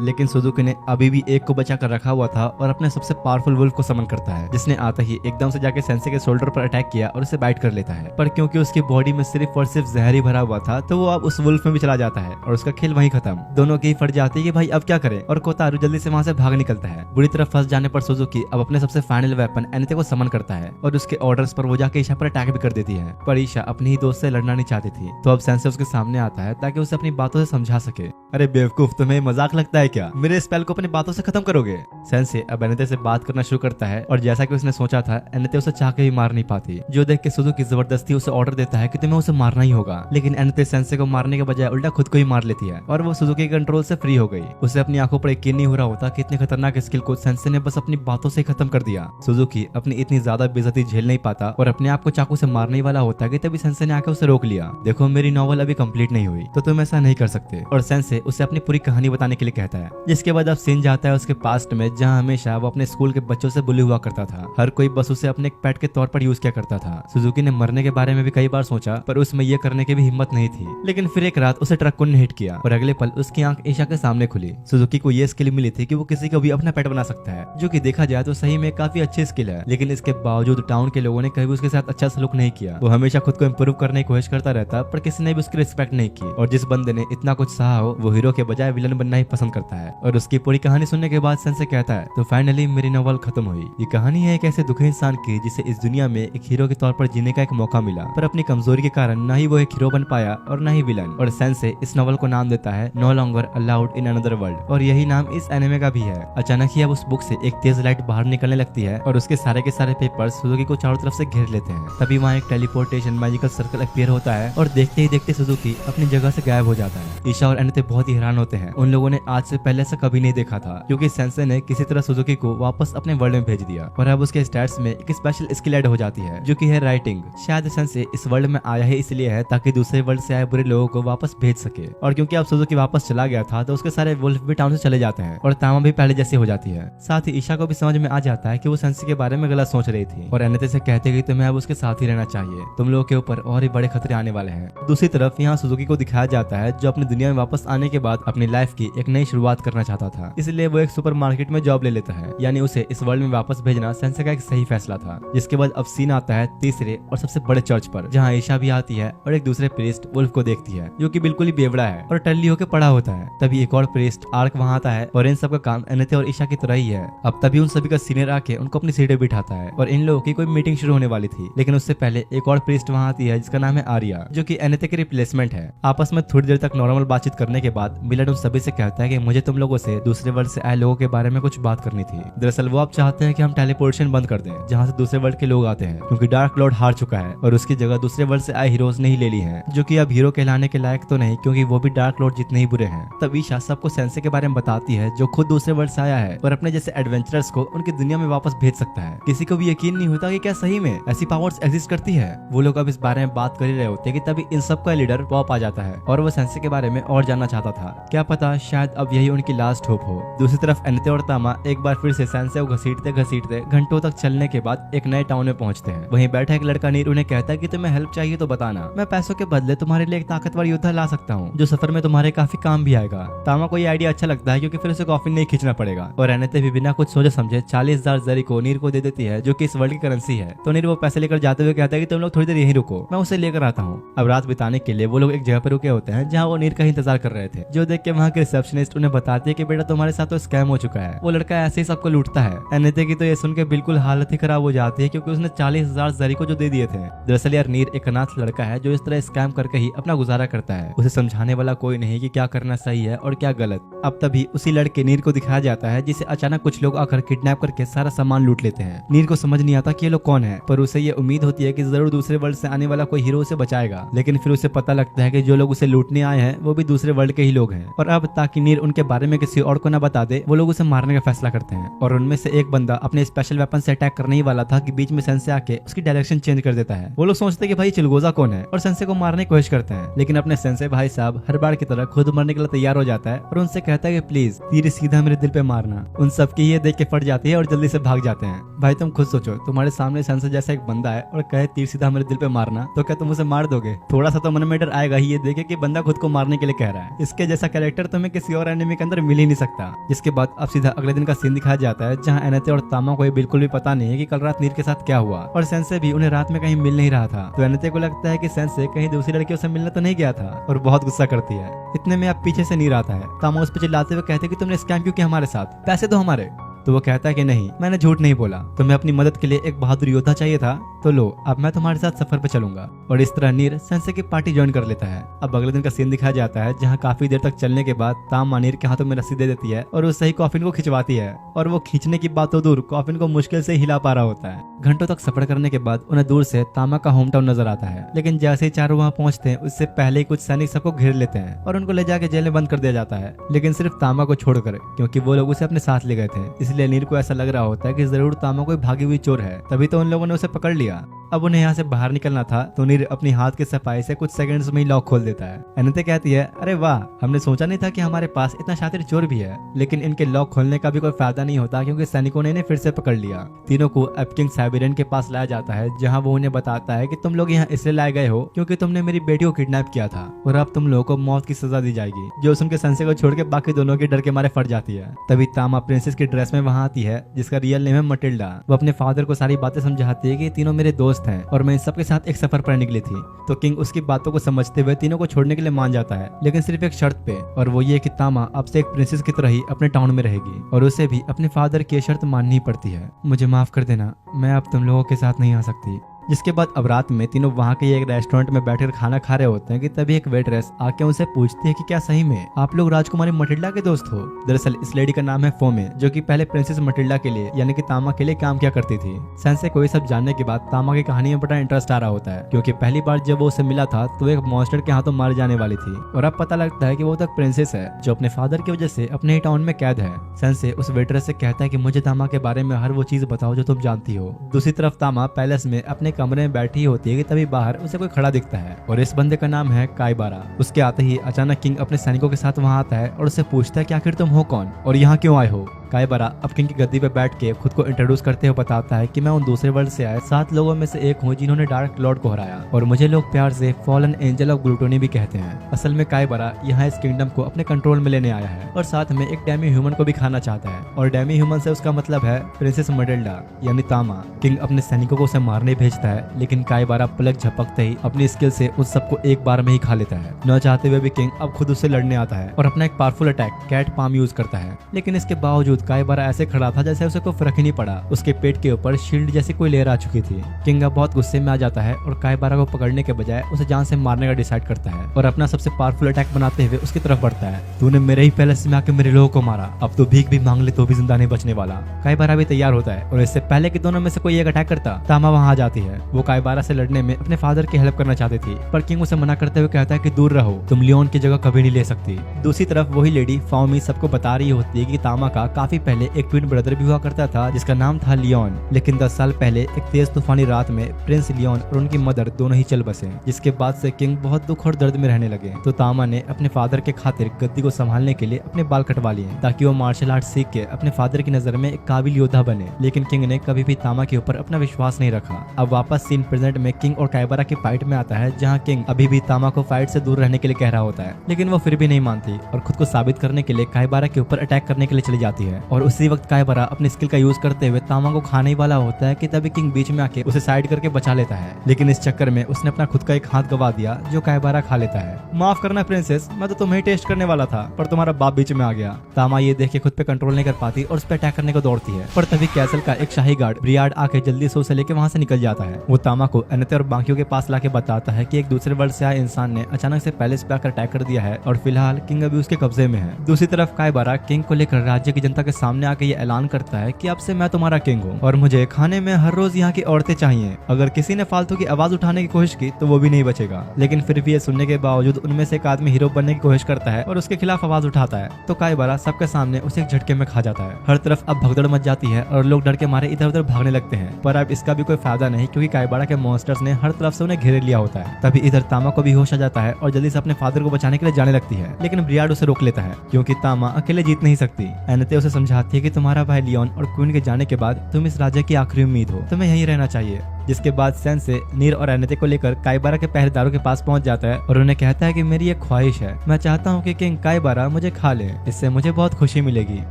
लेकिन सुजुकी ने अभी भी एक को बचा कर रखा हुआ था और अपने सबसे पावरफुल वुल्फ को समन करता है, जिसने आते ही एकदम से जाके सेंसे के शोल्डर पर अटैक किया और उसे बाइट कर लेता है। पर क्योंकि उसकी बॉडी में सिर्फ और सिर्फ जहर ही भरा हुआ था, तो वो अब उस वुल्फ में भी चला जाता है और उसका खेल वहीं खत्म। दोनों की फट जाती है कि भाई अब क्या करें, और कोतारो जल्दी से वहां से भाग निकलता है। बुरी तरह फंस जाने पर सुजुकी अब अपने सबसे फाइनल वेपन एनेते को समन करता है और उसके ऑर्डर्स पर वो जाके ईशा पर अटैक भी कर देती है। पर ईशा अपनी ही दोस्त से लड़ना नहीं चाहती थी, तो अब सेंसे उसके सामने आता है ताकि उसे अपनी बातों से समझा सके। अरे बेवकूफ, तुम्हें मजाक लगता है क्या? मेरे स्पेल को अपनी बातों से खत्म करोगे? सेंसे अब एनेते से बात करना शुरू करता है और जैसा कि उसने सोचा था, एनेते उसे चाह के भी मार नहीं पाती, जो देख के सुजुकी जबरदस्ती उसे ऑर्डर देता है कि तुम्हें उसे मारना ही होगा। लेकिन एनेते सेंसे को मारने के बजाय उल्टा खुद को ही मार लेती है और वो सुजुकी के कंट्रोल से फ्री हो गई। उसे अपनी आंखों पर यकीन नहीं हो रहा होता कि इतनी खतरनाक स्किल को सेंसे ने बस अपनी बातों से खत्म कर दिया। सुजुकी अपनी इतनी ज्यादा बेइज्जती झेल नहीं पाता और अपने आप को चाकू से मारने वाला होता कि तभी सेंसे ने आकर उसे रोक लिया। देखो मेरी नॉवल अभी कंप्लीट नहीं हुई, तो तुम ऐसा नहीं कर सकते। और सेंसे उसे अपनी पूरी कहानी बताने के लिए कहता है, जिसके बाद अब सीन जाता है उसके पास्ट में, जहाँ हमेशा वो अपने स्कूल के बच्चों से बुली हुआ करता था। हर कोई बस उसे अपने एक पेट के तौर पर यूज किया करता था। सुजुकी ने मरने के बारे में भी कई बार सोचा, पर उसमें ये करने की भी हिम्मत नहीं थी। लेकिन फिर एक रात उसे ट्रक ने हिट किया और अगले पल उसकी आंख ईशा के सामने खुली। सुजुकी को ये स्किल मिली थी कि वो किसी को भी अपना पेट बना सकता है, जो कि देखा जाए तो सही में काफी अच्छी स्किल है। लेकिन इसके बावजूद टाउन के लोगों ने कभी उसके साथ अच्छा सलूक नहीं किया। वो हमेशा खुद को इम्प्रूव करने की कोशिश करता रहता, पर किसी ने भी उसकी रिस्पेक्ट नहीं की। और जिस बंदे ने इतना कुछ सहा हो, वो हीरो के बजाय विलन बनना ही पसंद करता है। और उसकी पूरी कहानी सुनने के बाद सेंसे कहता है, तो फाइनली मेरी नॉवल खत्म हुई। ये कहानी है एक ऐसे दुखी इंसान की जिसे इस दुनिया में एक हीरो के तौर पर जीने का एक मौका मिला, पर अपनी कमजोरी के कारण न ही वो एक हीरो बन पाया और न ही विलन। और सेंसे इस नॉवल को नाम देता है no longer allowed in another world, और यही नाम इस एनिमे का भी है। अचानक ही अब उस बुक से एक तेज लाइट बाहर निकलने लगती है और उसके सारे के सारे पेपर्स सुजुकी को चारों तरफ से घेर लेते हैं। तभी वहाँ एक टेलीपोर्टेशन मैजिकल सर्कल अपीयर होता है और देखते ही देखते सुजुकी अपनी जगह से गायब हो जाता है। ईशा और एनेते बहुत ही हैरान होते हैं। उन लोगों ने आज से पहले ऐसा कभी नहीं देखा था, क्योंकि सेंसे ने किसी तरह सुजुकी को वापस अपने वर्ल्ड में भेज दिया। और अब उसके स्टैट्स में एक स्पेशल स्किल ऐड हो जाती है, जो कि है राइटिंग। शायद सेंसे इस वर्ल्ड में आया ही इसलिए है ताकि दूसरे वर्ल्ड से आए बुरे लोगों को वापस भेज सके। और क्योंकि अब सुजुकी वापस चला गया था, तो उसके सारे वुल्फ भी टाउन से चले जाते हैं और तामा भी पहले जैसी हो जाती है। साथ ही ईशा को भी समझ में आ जाता है कि वो सेंसे के बारे में गलत सोच रही थी और एनेते से कहते कि तुम्हें अब उसके साथ ही रहना चाहिए, तुम लोगों के ऊपर और ही बड़े खतरे आने वाले हैं। दूसरी तरफ यहाँ सुजुकी को दिखाया जाता है, जो अपनी दुनिया में वापस आने के बाद अपनी लाइफ की एक नई शुरुआत करना चाहता था, इसलिए वो एक सुपरमार्केट में जॉब ले लेता है। यानी उसे इस वर्ल्ड में वापस भेजना सेंसे का एक सही फैसला था। जिसके बाद अब सीन आता है तीसरे और सबसे बड़े चर्च पर, जहाँ ईशा भी आती है और एक दूसरे प्रीस्ट वुल्फ को देखती है, जो कि बिल्कुल ही बेवड़ा है और टल्ली होकर पड़ा होता है। तभी एक और प्रीस्ट आर्क वहाँ आता है और इन सब का काम एनेथे और ईशा की तरह ही है। अब तभी उन सभी का सीनियर आके उनको अपनी सीटें बिठाता है और इन लोगों की कोई मीटिंग शुरू होने वाली थी। लेकिन उससे पहले एक और प्रीस्ट वहाँ आती है जिसका नाम है आर्या, जो कि एनेथे की रिप्लेसमेंट है। आपस में थोड़ी देर तक नॉर्मल बातचीत करने के बाद मिलर्ड उन सभी से कहता है कि मुझे तुम लोगों से दूसरे वर्ल्ड से आए लोगों के बारे में कुछ बात करनी थी। दरअसल वो आप चाहते हैं कि हम टेलीपोर्टेशन बंद कर दें, जहाँ से दूसरे वर्ल्ड के लोग आते हैं, क्योंकि डार्क लॉर्ड हार चुका है और उसकी जगह दूसरे वर्ल्ड से आए हीरोज ने ही ले ली है, जो कि अब हीरो कहलाने के लायक तो नहीं, क्योंकि वो भी डार्क लॉर्ड जितने ही बुरे हैं। तब ईशा सबको सेंसे के बारे में बताती है, जो खुद दूसरे वर्ल्ड से आया है और अपने जैसे एडवेंचरर्स को उनकी दुनिया में वापस भेज सकता है। किसी को भी यकीन नहीं होता कि क्या सही में ऐसी पावर्स एग्जिस्ट करती है। वो लोग अब इस बारे में बात कर ही रहे होते कि तभी इन सब का लीडर पॉप आ जाता है और वो सेंसे के बारे में और जानना चाहता था। क्या पता शायद अब यही उनकी लास्ट होप हो। दूसरी तरफ एनेथे और तामा एक बार फिर से सेंसे को घसीटते घसीटते घंटों तक चलने के बाद एक नए टाउन में पहुंचते हैं। वहीं बैठा एक लड़का नीर उन्हें कहता है कि तुम्हें हेल्प चाहिए तो बताना, मैं पैसों के बदले तुम्हारे लिए एक ताकतवर योद्धा ला सकता हूँ, जो सफर में तुम्हारे काफी काम भी आएगा। तामा को ये आइडिया अच्छा लगता है, क्योंकि फिर उसे कॉफी नहीं खींचना पड़ेगा और एनेथे भी बिना कुछ सोचे समझे 40,000 जरी को नीर को दे देती है, जो कि इस वर्ल्ड की करेंसी है। तो नीर वो पैसे लेकर जाते हुए कहता है कि तुम लोग थोड़ी देर यहीं रुको, मैं उसे लेकर आता हूँ। अब रात बिताने के लिए वो लोग एक जगह पर रुके होते हैं, जहाँ वो नीर का इंतजार कर रहे थे, जो देख के वहाँ के रिसेप्शनिस्ट उन्हें बताती है कि बेटा तुम्हारे साथ तो स्कैम हो चुका है। वो लड़का ऐसे ही सबको लूटता है। एनेथे की तो ये सुन के बिल्कुल हालत ही खराब हो जाती है, क्योंकि उसने 40,000 जरी को जो दे दिए थे। दरअसल यार नीर एक अनाथ लड़का है जो इस तरह स्कैम करके ही अपना गुजारा करता है। उसे समझाने वाला कोई नहीं कि क्या करना सही है और क्या गलत। अब तभी उसी लड़के नीर को दिखाया जाता है, जिसे अचानक कुछ लोग आकर किडनैप करके सारा सामान लूट लेते हैं। नीर को समझ नहीं आता कि ये लोग कौन है, पर उसे ये उम्मीद होती है कि जरूर दूसरे वर्ल्ड से आने वाला कोई हीरो उसे बचाएगा। लेकिन फिर उसे पता लगता है कि जो लोग उसे लूटने आए हैं वो भी दूसरे वर्ल्ड के ही लोग हैं। और अब ताकि नीर उनके बारे में किसी और को न बता दे, वो लोग उसे मारने का फैसला करते हैं। और उनमें से एक बंदा अपने स्पेशल वेपन से अटैक करने ही वाला था कि बीच में सेंसे आके उसकी डायरेक्शन चेंज कर देता है। वो लोग सोचते हैं कि भाई चिलगोजा कौन है और सेंसे को मारने की कोशिश करते हैं। लेकिन अपने सेंसे भाई साहब हर बार की तरह खुद मरने के लिए तैयार हो जाता है और उनसे कहता है कि प्लीज तीर सीधा मेरे दिल पे मारना। उन सबकी ये देख के फट जाती है और जल्दी से भाग जाते हैं। भाई तुम खुद सोचो, तुम्हारे सामने सेंसे जैसा एक बंदा है और कहे तीर सीधा मेरे दिल पे मारना, तो क्या तुम उसे मार दोगे? थोड़ा सा तो मन में डर आएगा ही ये देखे कि बंदा खुद को मारने के लिए कह रहा है। इसके जैसा कैरेक्टर तुम्हें किसी और एनिमे के अंदर मिल ही नहीं सकता। जिसके बाद अब सीधा अगले दिन का सीन दिखाया जाता है, जहाँ एनेथे और तामा को बिल्कुल भी पता नहीं है कि कल रात नीर के साथ क्या हुआ, और सेंसे भी उन्हें रात में कहीं मिल नहीं रहा था। तो एनेथे को लगता है कि सेंसे कहीं दूसरी लड़कियों से मिलने तो नहीं गया था और बहुत गुस्सा करती है। इतने में अब पीछे से नीर आता है। तामा उस पर चिल्लाते हुए कहते कि तुमने स्कैम क्यों किया हमारे साथ, पैसे दो हमारे। तो वो कहता है कि नहीं, मैंने झूठ नहीं बोला, तुम्हें अपनी मदद के लिए एक बहादुर योद्धा चाहिए था, तो लो अब मैं तुम्हारे साथ सफर पे चलूंगा। और इस तरह नीर सेंसे की पार्टी ज्वाइन कर लेता है। अब अगले दिन का सीन दिखाया जाता है, जहाँ काफी देर तक चलने के बाद तामा नीर के हाथों में रस्सी दे देती है और उससे ही कॉफिन को खिंचवाती है। और वो खींचने की बात तो दूर, कॉफिन को मुश्किल से हिला पा रहा होता है। घंटों तक सफर करने के बाद उन्हें दूर से तामा का होम टाउन नजर आता है। लेकिन जैसे ही चारों वहाँ पहुंचते हैं, उससे पहले ही कुछ सैनिक सबको घेर लेते हैं और उनको ले जाके जेल में बंद कर दिया जाता है। लेकिन सिर्फ तामा को छोड़कर, क्योंकि वो लोग उसे अपने साथ ले गए थे। इसलिए नीर को ऐसा लग रहा होता है कि जरूर तामा कोई भागी हुई चोर है, तभी तो उन लोगों ने उसे पकड़ लिया। अब उन्हें यहाँ से बाहर निकलना था, तो नीर अपनी हाथ की सफाई से कुछ सेकंड्स में ही लॉक खोल देता है। एनेथे कहती है, अरे वाह, हमने सोचा नहीं था कि हमारे पास इतना शातिर चोर भी है। लेकिन इनके लॉक खोलने का भी कोई फायदा नहीं होता, क्योंकि सैनिकों ने इन्हें फिर से पकड़ लिया। तीनों को अब किंग साइबेरियन के पास लाया जाता है, जहाँ वो उन्हें बताता है कि तुम लोग यहाँ इसलिए लाए गए हो क्योंकि तुमने मेरी बेटी को किडनैप किया था और अब तुम लोगों को मौत की सजा दी जाएगी। जो सुन के सेंसे को छोड़ के बाकी दोनों के डर के मारे फट जाती है। तभी तामा प्रिंसेस की ड्रेस में वहाँ आती है, जिसका रियल नेम है मटिल्डा। वो अपने फादर को सारी बातें समझाती है कि तीनों मेरे दोस्त हैं और मैं इन सबके साथ एक सफर पर निकली थी। तो किंग उसकी बातों को समझते हुए तीनों को छोड़ने के लिए मान जाता है, लेकिन सिर्फ एक शर्त पे, और वो ये कि तामा अब से एक प्रिंसेस की तरह ही अपने टाउन में रहेगी और उसे भी अपने फादर की शर्त माननी पड़ती है। मुझे माफ कर देना, मैं अब तुम लोगों के साथ नहीं आ सकती। जिसके बाद अब रात में तीनों वहाँ के एक रेस्टोरेंट में बैठकर खाना खा रहे होते हैं कि तभी एक वेट्रेस आके उनसे पूछती है कि क्या सही में आप लोग राजकुमारी मटिल्डा के दोस्त हो। दरअसल इस लेडी का नाम है फोमे, जो कि पहले प्रिंसेस मटिल्डा के लिए यानी कि तामा के लिए काम किया करती थी। सेंसे को ये सब जानने के बाद तामा की कहानी में बड़ा इंटरेस्ट आ रहा होता है, क्योंकि पहली बार जब वो उसे मिला था तो एक मॉन्स्टर के हाथों मार जाने वाली थी, और अब पता लगता है कि वो तक प्रिंसेस है जो अपने फादर की वजह से अपने ही टाउन में कैद है। सेंसे उस वेट्रेस से कहता है कि मुझे तामा के बारे में हर वो चीज बताओ जो तुम जानती हो। दूसरी तरफ तामा पैलेस में अपने कमरे में बैठी होती है कि तभी बाहर उसे कोई खड़ा दिखता है, और इस बंदे का नाम है काइबारा। उसके आते ही अचानक किंग अपने सैनिकों के साथ वहाँ आता है और उससे पूछता है कि आखिर तुम हो कौन और यहाँ क्यों आए हो। कायबारा अब किंग की गद्दी पे बैठ के खुद को इंट्रोड्यूस करते हुए बताता है कि मैं उन दूसरे वर्ल्ड से आए 7 लोगों में से एक हूँ जिन्होंने डार्क लॉर्ड को हराया और मुझे लोग प्यार से फॉलन एंजल ऑफ ग्लूटोनी भी कहते हैं। असल में कायबारा यहाँ इस किंगडम को अपने कंट्रोल में लेने आया है और साथ में एक डेमी ह्यूमन को भी खाना चाहता है और डेमी ह्यूमन से उसका मतलब है प्रिंसेस मडेल्डा यानी तामा। किंग अपने सैनिकों को उसे मारने भेजता है लेकिन कायबारा पलक झपकते ही अपनी स्किल से उस सबको एक बार में ही खा लेता है। न चाहते हुए भी किंग अब खुद उससे लड़ने आता है और अपना एक powerful attack cat palm use करता है, लेकिन इसके बावजूद कायबारा ऐसे खड़ा था जैसे उसे कोई फर्क ही नहीं पड़ा। उसके पेट के ऊपर शील्ड जैसी कोई लेयर आ चुकी थी। किंग अब बहुत गुस्से में आ जाता है और कायबारा को पकड़ने के बजाय उसे जान से मारने का डिसाइड करता है और अपना सबसे पावरफुल अटैक बनाते हुए उसकी तरफ बढ़ता है। तूने मेरे ही पैलेस में आके मेरे लोगों को मारा, अब तो भीख भी मांग ले तो भी जिंदा नहीं बचने वाला। कायबारा भी तैयार होता है और इससे पहले कि दोनों में से कोई एक अटैक करता तामा वहां आ जाती है। वो कायबारा से लड़ने में अपने फादर की हेल्प करना चाहती थी पर किंग उसे मना करते हुए कहता है कि दूर रहो, तुम लियोन की जगह कभी नहीं ले सकती। दूसरी तरफ वही लेडी फाओमी सबको बता रही होती है कि तामा का काफी पहले एक ट्विन ब्रदर भी हुआ करता था जिसका नाम था लियोन, लेकिन 10 साल पहले एक तेज तूफानी रात में प्रिंस लियोन और उनकी मदर दोनों ही चल बसे, जिसके बाद से किंग बहुत दुख और दर्द में रहने लगे। तो तामा ने अपने फादर के खातिर गद्दी को संभालने के लिए अपने बाल कटवा लिए ताकि वो मार्शल आर्ट सीख के अपने फादर की नजर में एक काबिल योद्धा बने, लेकिन किंग ने कभी भी तामा के ऊपर अपना विश्वास नहीं रखा। अब वापस सीन प्रेजेंट में किंग और कायबारा की फाइट में आता है जहाँ किंग अभी भी तामा को फाइट से दूर रहने के लिए कह रहा होता है, लेकिन वो फिर भी नहीं मानती और खुद को साबित करने के लिए कायबारा के ऊपर अटैक करने के लिए चली जाती है। और उसी वक्त कायबारा अपनी स्किल का यूज करते हुए तामा को खाने ही वाला होता है कि तभी किंग बीच में आके उसे साइड करके बचा लेता है, लेकिन इस चक्कर में उसने अपना खुद का एक हाथ गवा दिया जो कायबारा खा लेता है। माफ करना प्रिंसेस, मैं तो तुम्हें टेस्ट करने वाला था पर तुम्हारा बाप बीच में आ गया। तामा ये देख के खुद पे कंट्रोल नहीं कर पाती और उस पर अटैक करने को दौड़ती है, पर तभी कैसल का एक शाही गार्ड ब्रियाड आके जल्दी से उसे लेके वहां से निकल जाता है। वो तामा को एनेते और बाकियों के पास लाके बताता है कि एक दूसरे वर्ल्ड से आए इंसान ने अचानक से पैलेस पे आकर अटैक कर दिया है और फिलहाल किंग अभी उसके कब्जे में है। दूसरी तरफ कायबारा किंग को लेकर राज्य की जनता के सामने आके ये ऐलान करता है कि अब से मैं तुम्हारा किंग हूँ और मुझे खाने में हर रोज यहाँ की औरतें चाहिए। अगर किसी ने फालतू की आवाज उठाने की कोशिश की तो वो भी नहीं बचेगा। लेकिन फिर भी ये सुनने के बावजूद उनमें से एक आदमी हीरो बनने की कोशिश करता है और उसके खिलाफ आवाज उठाता है तो कायबारा सबके सामने उसे एक झटके में खा जाता है। हर तरफ अब भगदड़ मच जाती है और लोग डर के मारे इधर उधर भागने लगते हैं, पर अब इसका भी कोई फायदा नहीं क्योंकि कायबारा के मॉन्स्टर्स ने हर तरफ से उन्हें घेरे लिया होता है। तभी इधर तामा को भी होश आ जाता है और जल्दी से अपने फादर को बचाने के लिए जाने लगती है, लेकिन ब्रियाड उसे रोक लेता है क्योंकि तामा अकेले जीत नहीं सकती। एनेते उसे समझाती है कि तुम्हारा भाई लियोन और क्वीन के जाने के बाद तुम इस राज्य की आखिरी उम्मीद हो, तुम्हें यहीं रहना चाहिए। जिसके बाद सेन से नीर और एनेते को लेकर कायबारा के पहरेदारों के पास पहुंच जाता है और उन्हें कहता है कि मेरी एक ख्वाहिश है, मैं चाहता हूँ कि किंग कायबारा मुझे खा ले, इससे मुझे बहुत खुशी मिलेगी।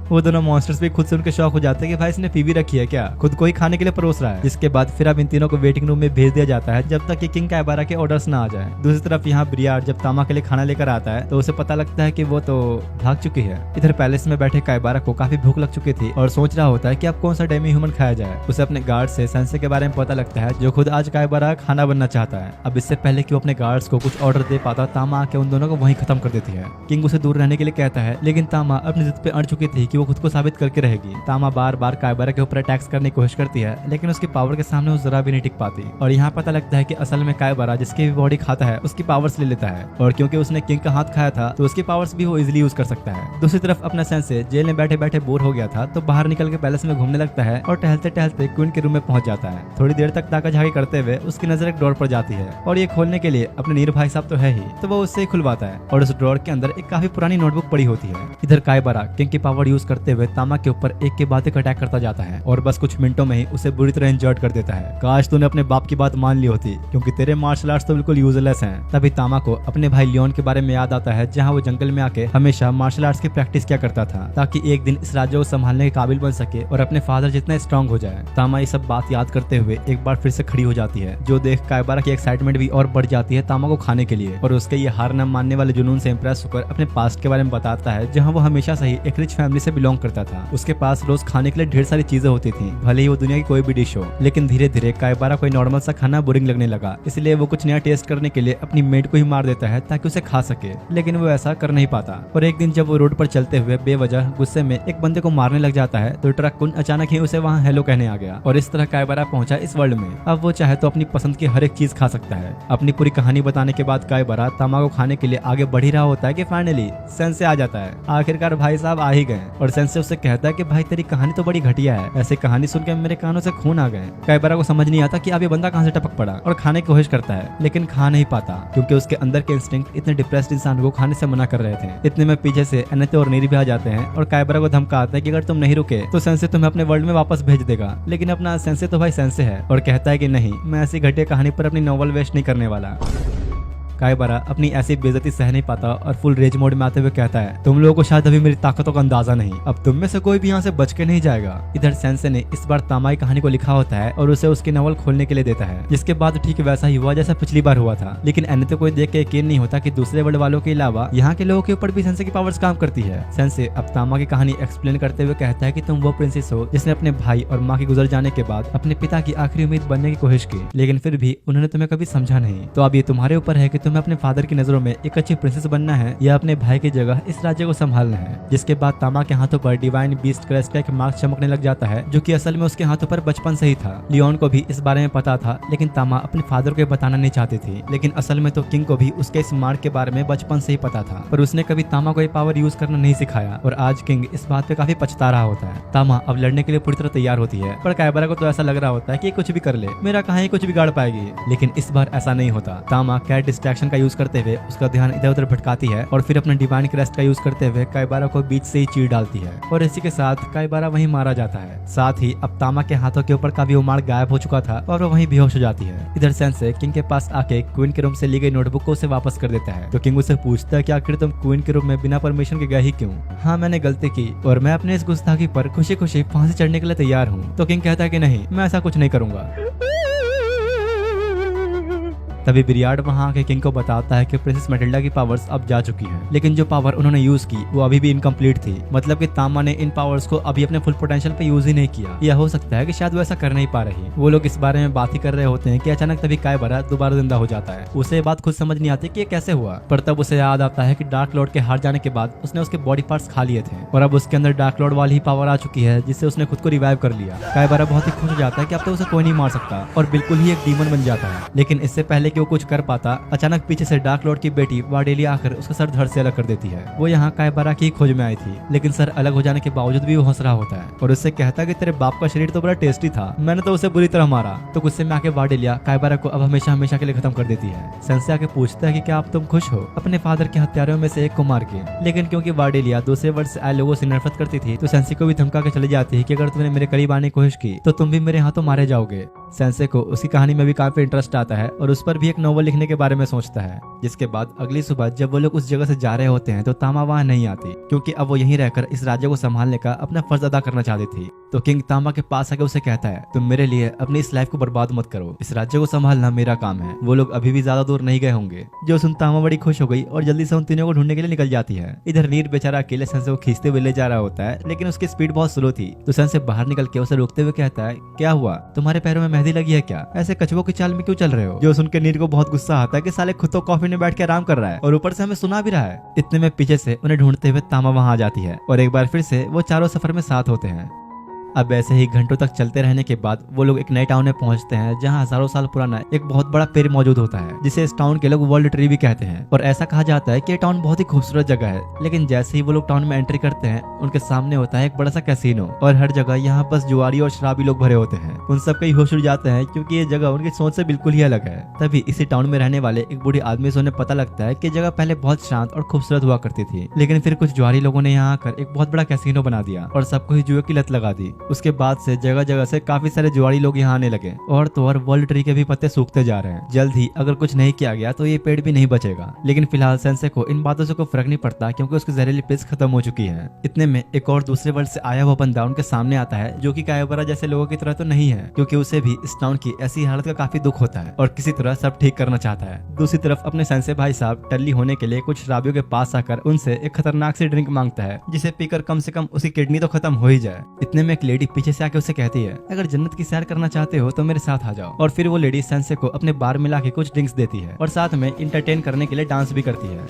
वो दोनों मॉन्स्टर्स भी खुद से उनके शौक हो जाते हैं कि भाई इसने फीवी रखी है क्या, खुद को ही खाने के लिए परोस रहा है। जिसके बाद फिर अब इन तीनों को वेटिंग रूम में भेज दिया जाता है जब तक कि किंग कायबारा के ऑर्डर्स ना आ जाए। दूसरी तरफ यहाँ ब्रियाड जब तामा के लिए खाना लेकर आता है तो उसे पता लगता है कि वो तो भाग चुकी है। इधर पैलेस में बैठे कायबारा को काफी भूख लग चुकी थी और सोच रहा होता है कि अब कौन सा डेमी ह्यूमन खाया जाए। उसे अपने गार्ड से सेंसे के बारे में पता लगता है जो खुद आज कायबारा खाना बनना चाहता है। अब इससे पहले कि वो अपने गार्ड्स को कुछ ऑर्डर दे पाता तामा आके उन दोनों को वहीं खत्म कर देती है। किंग उसे दूर रहने के लिए कहता है, लेकिन तामा अपनी जिद पे अड़ चुकी थी कि वो खुद को साबित करके रहेगी। तामा बार बार कायबारा के ऊपर अटैक्स करने की कोशिश करती है, लेकिन उसकी पावर के सामने वो जरा भी नहीं टिक पाती। और यहाँ पता लगता है कि असल में कायबारा जिसकी भी बॉडी खाता है उसकी पावर्स ले लेता है, और क्योंकि उसने किंग का हाथ खाया था तो उसकी पावर्स भी वो इजीली यूज कर सकता है। दूसरी तरफ अपना सेंसे जेल में बैठे बैठे बोर हो गया था तो बाहर निकल के पैलेस में घूमने लगता है और टहलते टहलते क्वीन के रूम में पहुंच जाता है। थोड़ी देर तक ताका झाकी करते हुए उसकी नजर एक ड्रॉर पर जाती है और ये खोलने के लिए अपने नीर भाई साहब तो है ही, तो वो उससे ही खुलवाता है और उस ड्रॉर के अंदर एक काफी पुरानी नोटबुक पड़ी होती है। इधर कायबारा किंग की पावर यूज करते हुए तामा के ऊपर एक के बाद एक अटैक करता जाता है और बस कुछ मिनटों में ही उसे बुरी तरह इंजर्ड कर देता है। काश तूने अपने बाप की बात मान ली होती, क्योंकि तेरे मार्शल आर्ट्स तो बिल्कुल यूजलेस हैं। तभी तामा को अपने भाई लियोन के बारे में याद आता है जहाँ वो जंगल में आके हमेशा मार्शल आर्ट्स की प्रैक्टिस किया करता था ताकि एक दिन इस राज्य को संभालने के काबिल बन सके और अपने फादर जितना स्ट्रॉन्ग हो जाए। तामा ये सब बात याद करते हुए एक बार फिर से खड़ी हो जाती है, जो देख कायबारा की एक्साइटमेंट भी और बढ़ जाती है तामा को खाने के लिए, और उसके ये हार न मानने वाले जुनून से इंप्रेस होकर अपने पास्ट के बारे में बताता है जहाँ वो हमेशा से ही एक रिच फैमिली से बिलोंग करता था। उसके पास रोज खाने के लिए ढेर सारी चीजें होती थी, भले ही वो दुनिया की कोई भी डिश हो। लेकिन धीरे धीरे कायबारा कोई नॉर्मल सा खाना बोरिंग लगने लगा, इसलिए वो कुछ नया टेस्ट करने के लिए अपनी मेड को ही मार देता है ताकि उसे खा सके, लेकिन वो ऐसा कर नहीं पाता। और एक दिन जब वो रोड पर चलते हुए बेवजह गुस्से में एक बंदे को मारने लग जाता है तो ट्रक कुन अचानक ही उसे वहाँ हेलो कहने आ गया, और इस तरह कायबारा पहुंचा इस वर्ल्ड में। अब वो चाहे तो अपनी पसंद की हर एक चीज खा सकता है। अपनी पूरी कहानी बताने के बाद कायबारा तामा को खाने के लिए आगे बढ़ ही रहा होता है कि फाइनली सेंसे आ जाता है। आखिरकार भाई साहब आ ही गए और सेंसे उससे कहता है कि भाई तेरी कहानी तो बड़ी घटिया है, ऐसे कहानी सुन के मेरे कानों से खून आ गए। काइबारा को समझ नहीं आता कि अब ये बंदा कहाँ से टपक पड़ा और खाने की कोशिश करता है, लेकिन खा नहीं पाता क्योंकि उसके अंदर के इंस्टिंक्ट इतने डिप्रेस्ड इंसान को खाने से मना कर रहे थे। इतने में पीछे से एनेते और नीरी भी आ जाते हैं और काइबारा को धमकाते हैं कि अगर तुम नहीं रुके तो सेंसे तुम्हें अपने वर्ल्ड में वापस भेज देगा। लेकिन अपना सेंसे तो भाई सेंसे है और कहता है कि नहीं, मैं ऐसी घटिया कहानी पर अपनी नॉवल वेस्ट नहीं करने वाला। काइबारा अपनी ऐसी बेइज्जती सह नहीं पाता और फुल रेज मोड में आते हुए कहता है, तुम लोगों को शायद अभी मेरी ताकतों का अंदाजा नहीं, अब तुम में से कोई भी यहाँ से बच के नहीं जाएगा। इधर सेंसे ने इस बार तामाई कहानी को लिखा होता है और उसे उसकी नॉवल खोलने के लिए देता है, जिसके बाद ठीक वैसा ही हुआ जैसा पिछली बार हुआ था। लेकिन एनेते को देख के यकीन नहीं होता कि दूसरे वर्ल्ड वालों के अलावा यहाँ के लोगों के ऊपर भी सेंसे की पावर्स काम करती है। सेंसे अब तामा की कहानी एक्सप्लेन करते हुए कहता है कि तुम वो प्रिंसेस हो जिसने अपने भाई और माँ के गुजर जाने के बाद अपने पिता की आखिरी उम्मीद बनने की कोशिश की, लेकिन फिर भी उन्होंने तुम्हें कभी समझा नहीं। तो अब ये तुम्हारे ऊपर है कि तुम्हें अपने फादर की नजरों में एक अच्छी प्रिंसेस बनना है या अपने भाई की जगह इस राज्य को संभालना है। जिसके बाद तामा के हाथों पर डिवाइन बीस्ट क्रेस्ट का एक मार्क चमकने लग जाता है, जो कि असल में उसके हाथों पर बचपन से ही था। लियोन को भी इस बारे में पता था, लेकिन तामा अपने फादर को बताना नहीं चाहती थी। लेकिन असल में तो किंग को भी उसके इस मार्क के बारे में बचपन से ही पता था, पर उसने कभी तामा को ये पावर यूज करना नहीं सिखाया और आज किंग इस बात पे काफी पछता रहा होता है। तामा अब लड़ने के लिए पूरी तरह तैयार होती है, पर काइबारा को तो ऐसा लग रहा होता है कि कुछ भी कर ले, मेरा कहां ही कुछ बिगाड़ पाएगी। लेकिन इस बार ऐसा नहीं होता। तामा कैट डिस्ट्रैक्शन का यूज करते हुए उसका ध्यान इधर उधर भटकाती है और फिर अपने डिवाइन क्रेस्ट का यूज करते हुए काइबारा को बीच से ही चीर डालती है और इसी के साथ काइबारा वहीं मारा जाता है। साथ ही अब तामा के हाथों के ऊपर का भी वो मार्क गायब हो चुका था और वो वहीं बेहोश हो जाती है। इधर सेंसे किंग के पास आके क्वीन के रूम से ली गई नोटबुक को उसे वापस कर देता है, तो किंग उससे पूछता है कि आखिर तुम क्वीन के रूम में बिना परमिशन के गए ही क्यों? हाँ, मैंने गलती की और मैं अपने इस गुस्ताखी पर खुशी खुशी फांसी चढ़ने के लिए तैयार हूँ। तो किंग कहता है कि नहीं, मैं ऐसा कुछ नहीं करूंगा। तभी बिरियाड वहां आके किंग को बताता है कि प्रिंसेस मैटिल्डा की पावर्स अब जा चुकी हैं, लेकिन जो पावर उन्होंने यूज की वो अभी भी इनकम्प्लीट थी। मतलब कि तामा ने इन पावर्स को अभी अपने फुल पोटेंशियल पे यूज ही नहीं किया। यह हो सकता है कि शायद वो ऐसा कर नहीं पा रही। वो लोग इस बारे में बात ही कर रहे होते हैं कि अचानक तभी काइबारा दोबारा जिंदा हो जाता है। उसे ये बात खुद समझ नहीं आती कि ये कैसे हुआ, पर तब उसे याद आता है कि डार्क लॉर्ड के हार जाने के बाद उसने उसके बॉडी पार्ट्स खा लिए थे और अब उसके अंदर डार्क लॉर्ड वाली ही पावर आ चुकी है, जिससे उसने खुद को रिवाइव कर लिया। काइबारा बहुत ही खुश हो जाता है कि अब तो उसे कोई नहीं मार सकता और बिल्कुल ही एक डीमन बन जाता है। लेकिन इससे पहले कि वो कुछ कर पाता, अचानक पीछे से डार्क लॉर्ड की बेटी वाडेलिया आकर उसका सर धड़ से अलग कर देती है। वो यहाँ काइबारा की खोज में आई थी, लेकिन सर अलग हो जाने के बावजूद भी वो हंस रहा होता है और उससे कहता है कि तेरे बाप का शरीर तो बड़ा टेस्टी था, मैंने तो उसे बुरी तरह मारा। तो गुस्से में आके वाडेलिया काइबारा को अब हमेशा हमेशा के लिए खत्म कर देती है। सेंसे आके पूछता है कि क्या आप तुम खुश हो अपने फादर के हत्यारों में से एक को मार के? लेकिन क्योंकि वाडेलिया दूसरे वर्ड से आए लोगों से नफरत करती थी, तो सेंसे को भी धमका के चली जाती है कि अगर तुमने मेरे करीब आने की कोशिश की तो तुम भी मेरे हाथों मारे जाओगे। सेंसे को उसकी कहानी में भी काफी इंटरेस्ट आता है और उस पर भी एक नॉवल लिखने के बारे में सोचता है। जिसके बाद अगली सुबह जब वो लोग उस जगह से जा रहे होते हैं तो तामा वहां नहीं आती, क्योंकि अब वो यहीं रहकर इस राज्य को संभालने का अपना फर्ज अदा करना चाहती थी। तो किंग तामा के पास आके उसे कहता है, तुम मेरे लिए अपनी इस लाइफ को बर्बाद मत करो, इस राज्य को संभालना मेरा काम है। वो लोग अभी भी ज्यादा दूर नहीं गए होंगे। जो सुन तामा बड़ी खुश हो गई और जल्दी से उन तीनों को ढूंढने के लिए निकल जाती है। इधर नीर बेचारा अकेले सेंसे को खींचते हुए ले जा रहा होता है, लेकिन उसकी स्पीड बहुत स्लो थी। तो सेंसे बाहर निकल के उसे रोकते हुए कहता है, क्या हुआ, तुम्हारे पैरों में मेहंदी लगी है क्या? ऐसे कछुओं की चाल में क्यों चल रहे हो? जो सुनकर नीर को बहुत गुस्सा आता है कि साले खुद तो कॉफी में बैठ के आराम कर रहा है और ऊपर से हमें सुना भी रहा है। इतने में पीछे से उन्हें ढूंढते हुए तामा वहां आ जाती है और एक बार फिर से वो चारों सफर में साथ होते हैं। अब ऐसे ही घंटों तक चलते रहने के बाद वो लोग एक नए टाउन में पहुंचते हैं, जहां हजारों साल पुराना एक बहुत बड़ा पेड़ मौजूद होता है, जिसे इस टाउन के लोग वर्ल्ड ट्री भी कहते हैं। और ऐसा कहा जाता है कि ये टाउन बहुत ही खूबसूरत जगह है। लेकिन जैसे ही वो लोग टाउन में एंट्री करते हैं, उनके सामने होता है एक बड़ा सा कैसीनो और हर जगह यहाँ बस जुआरी और शराबी लोग भरे होते हैं। उन सब के होश उड़ जाते हैं, क्योंकि ये जगह उनकी सोच से बिल्कुल ही अलग है। तभी इसी टाउन में रहने वाले एक बूढ़े आदमी से उन्हें पता लगता है कि जगह पहले बहुत शांत और खूबसूरत हुआ करती थी, लेकिन फिर कुछ जुआरी लोगों ने यहाँ आकर एक बहुत बड़ा कैसीनो बना दिया और सबको ही जुए की लत लगा दी। उसके बाद से जगह जगह से काफी सारे जुआड़ी लोग यहाँ आने लगे और तो और वर्ल्ड ट्री के भी पत्ते सूखते जा रहे हैं। जल्द ही अगर कुछ नहीं किया गया तो ये पेड़ भी नहीं बचेगा। लेकिन फिलहाल सेंसे को इन बातों से कोई फर्क नहीं पड़ता, क्योंकि उसकी जहरीली पिल्स खत्म हो चुकी है। इतने में एक और दूसरे वर्ल्ड से आया हुआ बंदा उनके सामने आता है, जो कि काइबारा जैसे लोगों की तरह तो नहीं है, क्योंकि उसे भी इस टाउन की ऐसी हालत का काफी दुख होता है और किसी तरह सब ठीक करना चाहता है। दूसरी तरफ अपने सेंसे भाई साहब टल्ली होने के लिए कुछ शराबियों के पास आकर उनसे एक खतरनाक सी ड्रिंक मांगता है, जिसे पीकर कम से कम उसकी किडनी तो खत्म हो ही जाए। इतने में एक लेडी पीछे से आके उसे कहती है, अगर जन्नत की सैर करना चाहते हो तो मेरे साथ आ जाओ। और फिर वो लेडी सेंसे को अपने बार में लाके कुछ ड्रिंक्स देती है और साथ में इंटरटेन करने के लिए डांस भी करती है।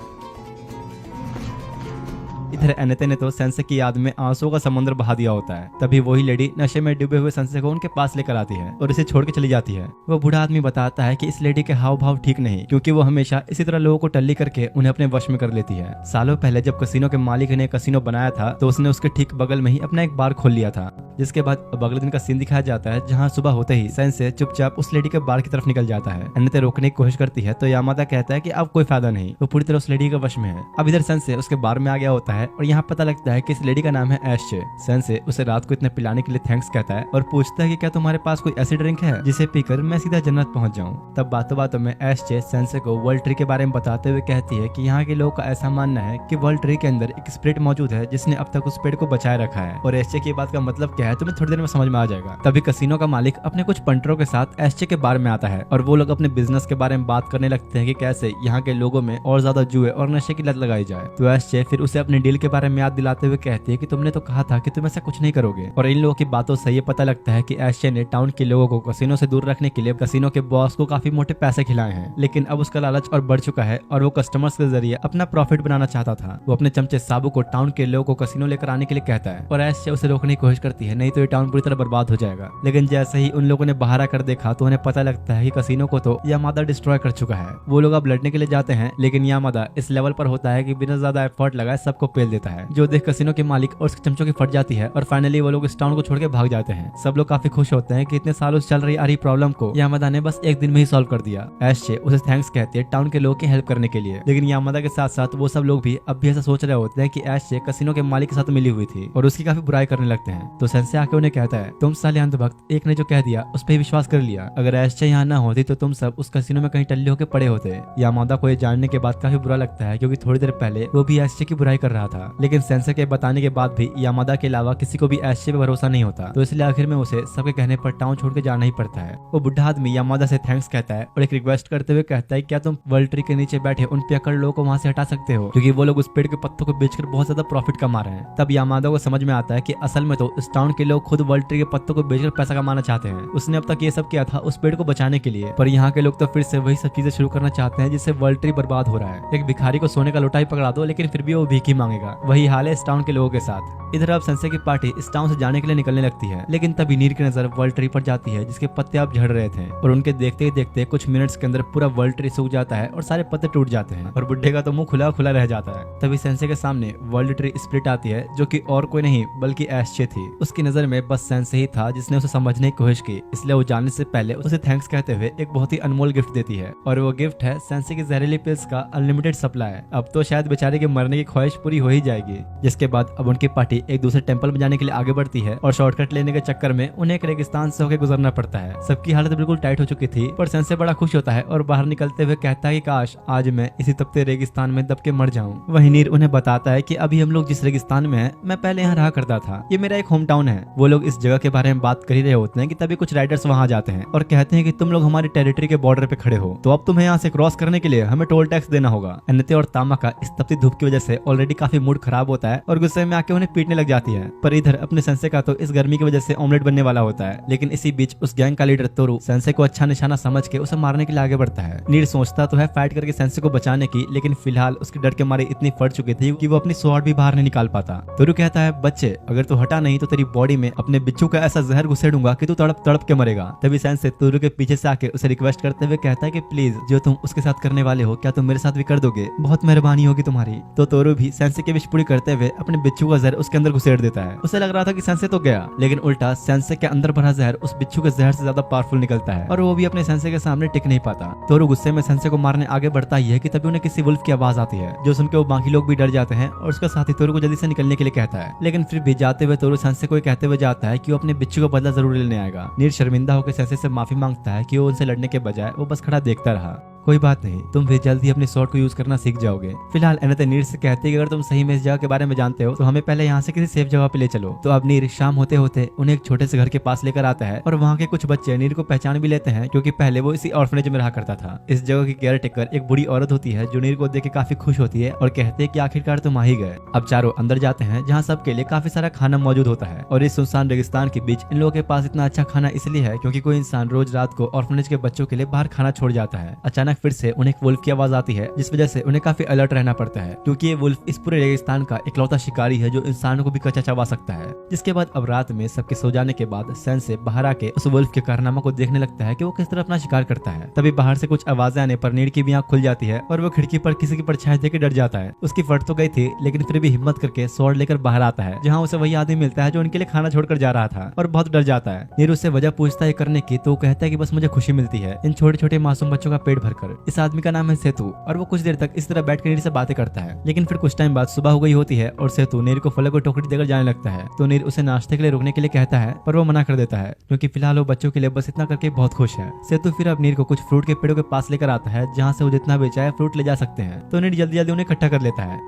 इधर एनेते ने तो सेंसे की याद में आंसुओं का समुद्र बहा दिया होता है। तभी वही लेडी नशे में डूबे हुए सेंसे को उनके पास लेकर आती है और इसे छोड़ के चली जाती है। वो बूढ़ा आदमी बताता है कि इस लेडी के हाव भाव ठीक नहीं, क्योंकि वो हमेशा इसी तरह लोगों को टल्ली करके उन्हें अपने वश में कर लेती है। सालों पहले जब कसिनो के मालिक ने कसिनो बनाया था तो उसने उसके ठीक बगल में ही अपना एक बार खोल लिया था। जिसके बाद अब अगले दिन का सीन दिखाया जाता है, जहाँ सुबह होते ही सेंसे चुपचाप उस लेडी के बार की तरफ निकल जाता है। एनेते रोकने की कोशिश करती है तो यामादा कहता है कि अब कोई फायदा नहीं, वो पूरी तरह उस लेडी के वश में है। अब इधर सेंसे उसके बार में आ गया होता है और यहाँ पता लगता है कि इस लेडी का नाम है एशचे। सेंसे उसे रात को इतने पिलाने के लिए थैंक्स कहता है और पूछता है कि क्या तुम्हारे पास कोई ऐसी ड्रिंक है जिसे पीकर मैं सीधा जन्नत पहुंच जाऊं। तब बातों बातों में एशचे सेंसे को वर्ल्ड ट्री के बारे में बताते हुए कहती है कि यहाँ के लोगों का ऐसा मानना है कि वर्ल्ड ट्री के अंदर एक स्पिरिट मौजूद है जिसने अब तक उस पेड़ को बचाए रखा है। और एशचे की बात का मतलब क्या है तुम्हें थोड़ी देर में समझ में आ जाएगा। तभी कसिनो का मालिक अपने कुछ पंटरों के साथ एशचे के बारे में आता है और वो लोग अपने बिजनेस के बारे में बात करने लगते हैं कि कैसे यहाँ के लोगों में और ज्यादा जुए और नशे की लत लगाई जाए। तो एशचे फिर उसे अपने डील के बारे में याद दिलाते हुए कहती है कि तुमने तो कहा था कि तुम ऐसा कुछ नहीं करोगे। और इन लोगों की बातों से ये पता लगता है कि एशचे ने टाउन के लोगों को कसिनो से दूर रखने के लिए कसिनो के बॉस को काफी मोटे पैसे खिलाए हैं, लेकिन अब उसका लालच और बढ़ चुका है और वो कस्टमर्स के जरिए अपना प्रॉफिट बनाना चाहता था। वो अपने चमचे साबू को टाउन के लोगों को कसिनो लेकर आने के लिए कहता है और एशचे उसे रोकने की कोशिश करती है, नहीं तो ये टाउन पूरी तरह बर्बाद हो जाएगा। लेकिन जैसे ही उन लोगों ने बाहर आकर देखा तो उन्हें पता लगता है कि कसिनो को तो यामादा डिस्ट्रॉय कर चुका है। वो लोग अब लड़ने के लिए जाते हैं, लेकिन यामादा इस लेवल पर होता है कि बिना ज्यादा एफर्ट लगाए सबको पेल देता है, जो देख कसिनो के मालिक और उसके चमचों की फट जाती है और फाइनली वो लोग इस टाउन को छोड़ के भाग जाते हैं। सब लोग काफी खुश होते हैं कि इतने सालों से चल रही आ रही प्रॉब्लम को यामादा ने बस एक दिन में ही सॉल्व कर दिया। एशचे उसे थैंक्स कहती है टाउन के लोगों की हेल्प करने के लिए, लेकिन यामादा के साथ साथ वो सब लोग भी अब भी ऐसा सोच रहे होते हैं कि एशचे कसिनो के मालिक के साथ मिली हुई थी और उसकी काफी बुराई करने लगते हैं। तो सेंसे आके उन्हें कहता है, तुम साले अंधभक्त, एक ने जो कह दिया उस पर विश्वास कर लिया। अगर एशचे यहाँ ना होती तो तुम सब उस कसिनो में कहीं टल्ले होकर पड़े होते। यामादा को ये जानने के बाद काफी बुरा लगता है, क्योंकि थोड़ी देर पहले वो भी एशचे की बुराई कर रहा था। लेकिन सेंसे के बताने के बाद भी यामादा के अलावा किसी को भी एशचे पे भरोसा नहीं होता, तो इसलिए आखिर में उसे सबके कहने पर टाउन छोड़ के जाना ही पड़ता है। वो बुढ़ा आदमी यामादा से थैंक्स कहता है और एक रिक्वेस्ट करते हुए कहता है, क्या तुम वर्ल्ड ट्री के नीचे बैठे उन पियक्कड़ लोगों को वहां से हटा सकते हो, क्योंकि वो लोग उस पेड़ के पत्तों को बेचकर बहुत ज्यादा प्रॉफिट कमा रहे हैं। तब यामादा को समझ में आता है कि असल में तो इस टाउन के लोग खुद वर्ल्ड ट्री के पत्तों को बेचकर पैसा कमाना चाहते हैं। उसने अब तक ये सब किया था उस पेड़ को बचाने के लिए, पर यहाँ के लोग तो फिर से वही सब चीजें शुरू करना चाहते हैं जिससे वर्ल्ड ट्री बर्बाद हो रहा है। एक भिखारी को सोने का लोटा ही पकड़ा दो, लेकिन फिर भी वो भीख ही मांगेगा। वही हाल है इस टाउन के लोगों के साथ। इधर अब सेंसे की पार्टी इस टाउन से जाने के लिए निकलने लगती है, लेकिन तभी नीर की नजर वर्ल्ड ट्री पर जाती है जिसके पत्ते अब झड़ रहे थे और उनके देखते ही देखते कुछ मिनट्स के अंदर पूरा वर्ल्ड ट्री सूख जाता है और सारे पत्ते टूट जाते हैं और बुड्ढे का तो मुंह खुला खुला रह जाता है। तभी सेंसे के सामने वर्ल्ड ट्री स्प्लिट आती है, जो कि और कोई नहीं बल्कि एशचे थी। उसकी नजर में बस सेंसे ही था जिसने उसे समझने की कोशिश की, इसलिए वो जाने से पहले उसे थैंक्स कहते हुए एक बहुत ही अनमोल गिफ्ट देती है और वो गिफ्ट है सेंसे की जहरीली पिल्स का अनलिमिटेड सप्लाई। अब तो शायद बेचारे के मरने की ख्वाहिश पूरी हो ही जाएगी। जिसके बाद अब उनकी पार्टी एक दूसरे टेंपल में जाने के लिए आगे बढ़ती है और शॉर्टकट लेने के चक्कर में उन्हें एक रेगिस्तान से होकर गुजरना पड़ता है। सबकी हालत बिल्कुल टाइट हो चुकी थी, पर सेंसे बड़ा खुश होता है और बाहर निकलते हुए कहता है कि काश आज मैं इसी तपते रेगिस्तान में दब के मर जाऊं। वहीं नीर उन्हें बताता है कि अभी हम लोग जिस रेगिस्तान में हैं, मैं पहले यहाँ रहा करता था, ये मेरा एक होम टाउन है। वो लोग इस जगह के बारे में बात कर ही रहे होते हैं कि तभी कुछ राइडर्स वहाँ जाते हैं और कहते हैं कि तुम लोग हमारी टेरिटरी के बॉर्डर पे खड़े हो, तो अब तुम्हें यहाँ से क्रॉस करने के लिए हमें टोल टैक्स देना होगा। एनेते और तामा का इस तपती धूप की वजह से ऑलरेडी काफी मूड खराब होता है और गुस्से में आके उन्हें पीटने लग जाती है। पर इधर अपने सेंसे का तो इस गर्मी की वजह से ऑमलेट बनने वाला होता है, लेकिन इसी बीच उस गैंग का लीडर तोरू सेंसे को अच्छा निशाना समझ के उसे मारने के लिए आगे बढ़ता है। नीर सोचता तो है फाइट करके सेंसे को बचाने की, लेकिन फिलहाल उसके डर के मारे इतनी फट चुकी थी कि वो अपनी स्वॉर्ड भी बाहर नहीं निकाल पाता। तोरू कहता है, बच्चे अगर तू हटा नहीं तो तेरी बॉडी में अपने बिच्छू का ऐसा जहर घुसेड़ूंगा कि तू तड़प तड़प के मरेगा। तभी सेंसे तोरू के पीछे से आके उसे रिक्वेस्ट करते हुए कहता है कि प्लीज जो तुम उसके साथ करने वाले हो क्या तुम मेरे साथ भी कर दोगे, बहुत मेहरबानी होगी तुम्हारी। तो तोरू भी सेंसे की विश पूरी करते हुए अपने बिच्छू का जहर उसके अंदर घुसेड़ देता है। उसे लग रहा था कि सेंसे तो गया, लेकिन उल्टा सेंसे के अंदर भरा जहर उस बिच्छू के जहर से ज्यादा पावरफुल निकलता है और वो भी अपने सेंसे के सामने टिक नहीं पाता। तोरू गुस्से में सेंसे को मारने आगे बढ़ता ही है कि तभी उन्हें किसी वुल्फ की आवाज आती है, जो सुनकर वो बाकी लोग भी डर जाते हैं और उसका साथी तोरू को जल्दी से निकलने के लिए कहता है। लेकिन फिर भी जाते हुए तोरू सेंसे को कहते हुए जाता है कि वो अपने बिच्छू का बदला जरूर लेने आएगा। नीर शर्मिंदा होकर सेंसे से माफी मांगता है कि वो उनसे लड़ने के बजाय वो बस खड़ा देखता रहा। कोई बात नहीं, तुम भी जल्द ही अपने स्वॉर्ड को यूज करना सीख जाओगे। फिलहाल एनेते नीर से कहती है कि अगर तुम सही में इस जगह के बारे में जानते हो तो हमें पहले यहाँ से किसी सेफ जगह पे ले चलो। तो अब नीर शाम होते होते उन्हें एक छोटे से घर के पास लेकर आता है और वहाँ के कुछ बच्चे नीर को पहचान भी लेते हैं, क्योंकि पहले वो इसी ऑर्फनेज में रहा करता था। इस जगह की केयर टेकर एक बुढ़ी औरत होती है जो नीर को देख के काफी खुश होती है और कहती है कि आखिरकार तुम आ ही गए। अब चारों अंदर जाते हैं जहाँ सबके लिए काफी सारा खाना मौजूद होता है और इस सुनसान रेगिस्तान के बीच इन लोगों के पास इतना अच्छा खाना इसलिए है क्योंकि कोई इंसान रोज रात को ऑर्फनेज के बच्चों के लिए बाहर खाना छोड़ जाता है। अचानक अचानक फिर से उन्हें एक वुल्फ की आवाज आती है, जिस वजह से उन्हें काफी अलर्ट रहना पड़ता है क्योंकि ये वुल्फ इस पूरे रेगिस्तान का इकलौता शिकारी है जो इंसानों को भी कच्चा चबा सकता है। जिसके बाद अब रात में सबके सो जाने के बाद सैंसे बाहर आके उस वुल्फ के कारनामा को देखने लगता है कि वो किस तरह अपना शिकार करता है। तभी बाहर से कुछ आवाजें आने पर नीर की भी आंख खुल जाती है और वो खिड़की पर किसी की परछाई देख के डर जाता है। उसकी फट तो गई थी लेकिन फिर भी हिम्मत करके स्वॉर्ड लेकर बाहर आता है, जहाँ उसे वही आदमी मिलता है जो उनके लिए खाना छोड़कर जा रहा था और बहुत डर जाता है। नीर उससे वजह पूछता है करने की तो वो कहता है कि बस मुझे खुशी मिलती है इन छोटे छोटे मासूम बच्चों का पेट भरकर। इस आदमी का नाम है सेतु और वो कुछ देर तक इस तरह बैठकर नीर से बातें करता है, लेकिन फिर कुछ टाइम बाद सुबह हो गई होती है और सेतु नीर को फलों को टोकरी देकर जाने लगता है। तो नीर उसे नाश्ते के लिए रुकने के लिए कहता है पर वो मना कर देता है क्योंकि फिलहाल वो बच्चों के लिए बस इतना करके बहुत खुश है। सेतु फिर अब नीर को कुछ फ्रूट के पेड़ों के पास लेकर आता है जहाँ से वो जितना भी चाहे फ्रूट ले जा सकते हैं। तो नीर जल्दी जल्दी उन्हें इकट्ठा कर लेता है।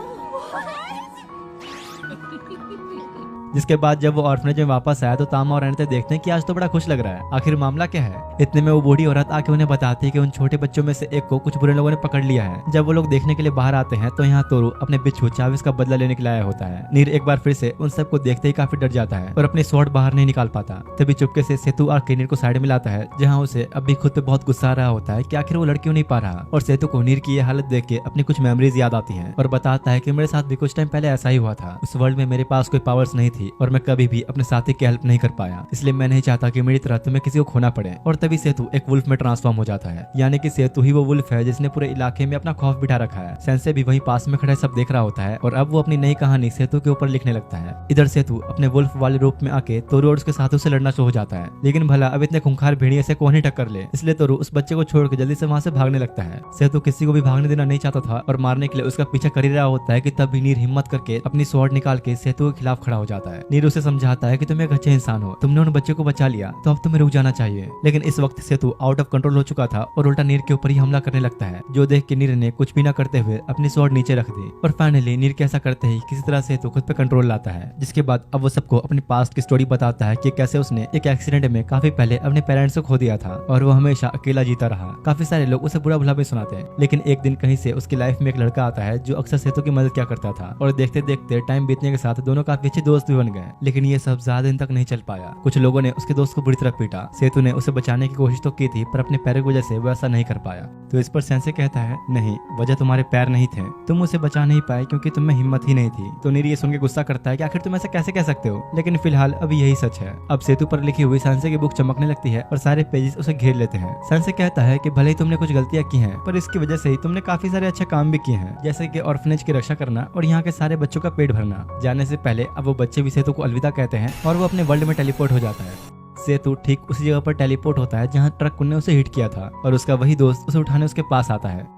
जिसके बाद जब वो ऑर्फनेज में वापस आया तो तामा और अनिता देखते हैं कि आज तो बड़ा खुश लग रहा है, आखिर मामला क्या है। इतने में वो बूढ़ी औरत आके उन्हें बताती है कि उन छोटे बच्चों में से एक को कुछ बुरे लोगों ने पकड़ लिया है। जब वो लोग देखने के लिए बाहर आते हैं तो यहाँ तोरू अपने बिच्छू चाविस का बदला लेने के लिए आया होता है। नीर एक बार फिर से उन सबको देखते ही काफी डर जाता है और अपनी स्वॉर्ड बाहर नहीं निकाल पाता। तभी चुपके से सेतु आके नीर को साइड में लाता है, जहाँ उसे अभी खुद पे बहुत गुस्सा आ रहा होता है कि आखिर वो लड़की नहीं पा रहा। और सेतु को नीर की ये हालत देख के अपनी कुछ मेमोरीज याद आती है और बताता है कि मेरे साथ भी कुछ टाइम पहले ऐसा ही हुआ था। उस वर्ल्ड में मेरे पास कोई पावर्स नहीं थी और मैं कभी भी अपने साथी की हेल्प नहीं कर पाया, इसलिए मैं नहीं चाहता कि मेरी तरह तुम्हें किसी को खोना पड़े। और तभी सेतु एक वुल्फ में ट्रांसफॉर्म हो जाता है, यानी कि सेतु ही वो वुल्फ है जिसने पूरे इलाके में अपना खौफ बिठा रखा है। सेंसे भी वहीं पास में खड़ा सब देख रहा होता है और अब वो अपनी नई कहानी सेतु के ऊपर लिखने लगता है। इधर सेतु अपने वुल्फ वाले रूप में आके तोरू और उसके साथों से लड़ना शुरू हो जाता है, लेकिन भला अब इतने खूंखार भेड़िए से कौन ही टक्कर ले, इसलिए तोरू उस बच्चे को छोड़कर जल्दी से वहां से भागने लगता है। सेतु किसी को भी भागने देना नहीं चाहता था और मारने के लिए उसका पीछा कर ही रहा होता है कि तब भी नीर हिम्मत करके अपनी स्वॉर्ड निकाल के सेतु के खिलाफ खड़ा हो जाता है। नीर उसे समझाता है कि तुम एक अच्छे इंसान हो, तुमने उन बच्चों को बचा लिया तो अब तुम्हें रुक जाना चाहिए। लेकिन इस वक्त सेतु आउट ऑफ कंट्रोल हो चुका था और उल्टा नीर के ऊपर ही हमला करने लगता है, जो देख के नीर ने कुछ भी न करते हुए अपनी स्वॉर्ड नीचे रख दी। और फाइनली नीर कैसा करते ही किसी तरह सेतु खुद पे कंट्रोल लाता है, जिसके बाद अब वो सबको अपनी पास्ट की स्टोरी बताता है कि कैसे उसने एक एक्सीडेंट में काफी पहले अपने पेरेंट्स को खो दिया था और वो हमेशा अकेला जीता रहा। काफी सारे लोग उसे बुरा भला भी सुनाते हैं, लेकिन एक दिन कहीं से उसकी लाइफ में एक लड़का आता है जो अक्सर सेतु की मदद क्या करता था और देखते देखते टाइम बीतने के साथ दोनों काफी अच्छे दोस्त भी बन गए। लेकिन ये सब ज्यादा दिन तक नहीं चल पाया, कुछ लोगों ने उसके दोस्त को बुरी तरह पीटा। सेतु ने उसे बचाने की कोशिश तो की थी पर अपने पैरों की वजह से वो ऐसा नहीं कर पाया। तो इस पर सेंसे कहता है नहीं, वजह तुम्हारे पैर नहीं थे, तुम उसे बचा नहीं पाए क्योंकि तुम में हिम्मत ही नहीं थी। तो नीर ये सुन के गुस्सा करता है कि आखिर तुम ऐसा कैसे कह सकते हो, लेकिन फिलहाल अभी यही सच है। अब सेतु पर लिखी हुई सेंसे की बुक चमकने लगती है और सारे पेजेस उसे घेर लेते हैं। सेंसे कहता है कि भले ही तुमने कुछ गलतियां की हैं पर इसकी वजह से ही तुमने काफी सारे अच्छे काम भी किए हैं, जैसे कि ऑर्फनेज की रक्षा करना और यहाँ के सारे बच्चों का पेट भरना। जाने से पहले अब वो बच्चे भी सेतु को अलविदा कहते हैं और वो अपने वर्ल्ड में टेलीपोर्ट हो जाता है। सेतु ठीक उसी जगह पर टेलीपोर्ट होता है जहां ट्रक ने उसे हिट किया था और उसका वही दोस्त उसे उठाने उसके पास आता है।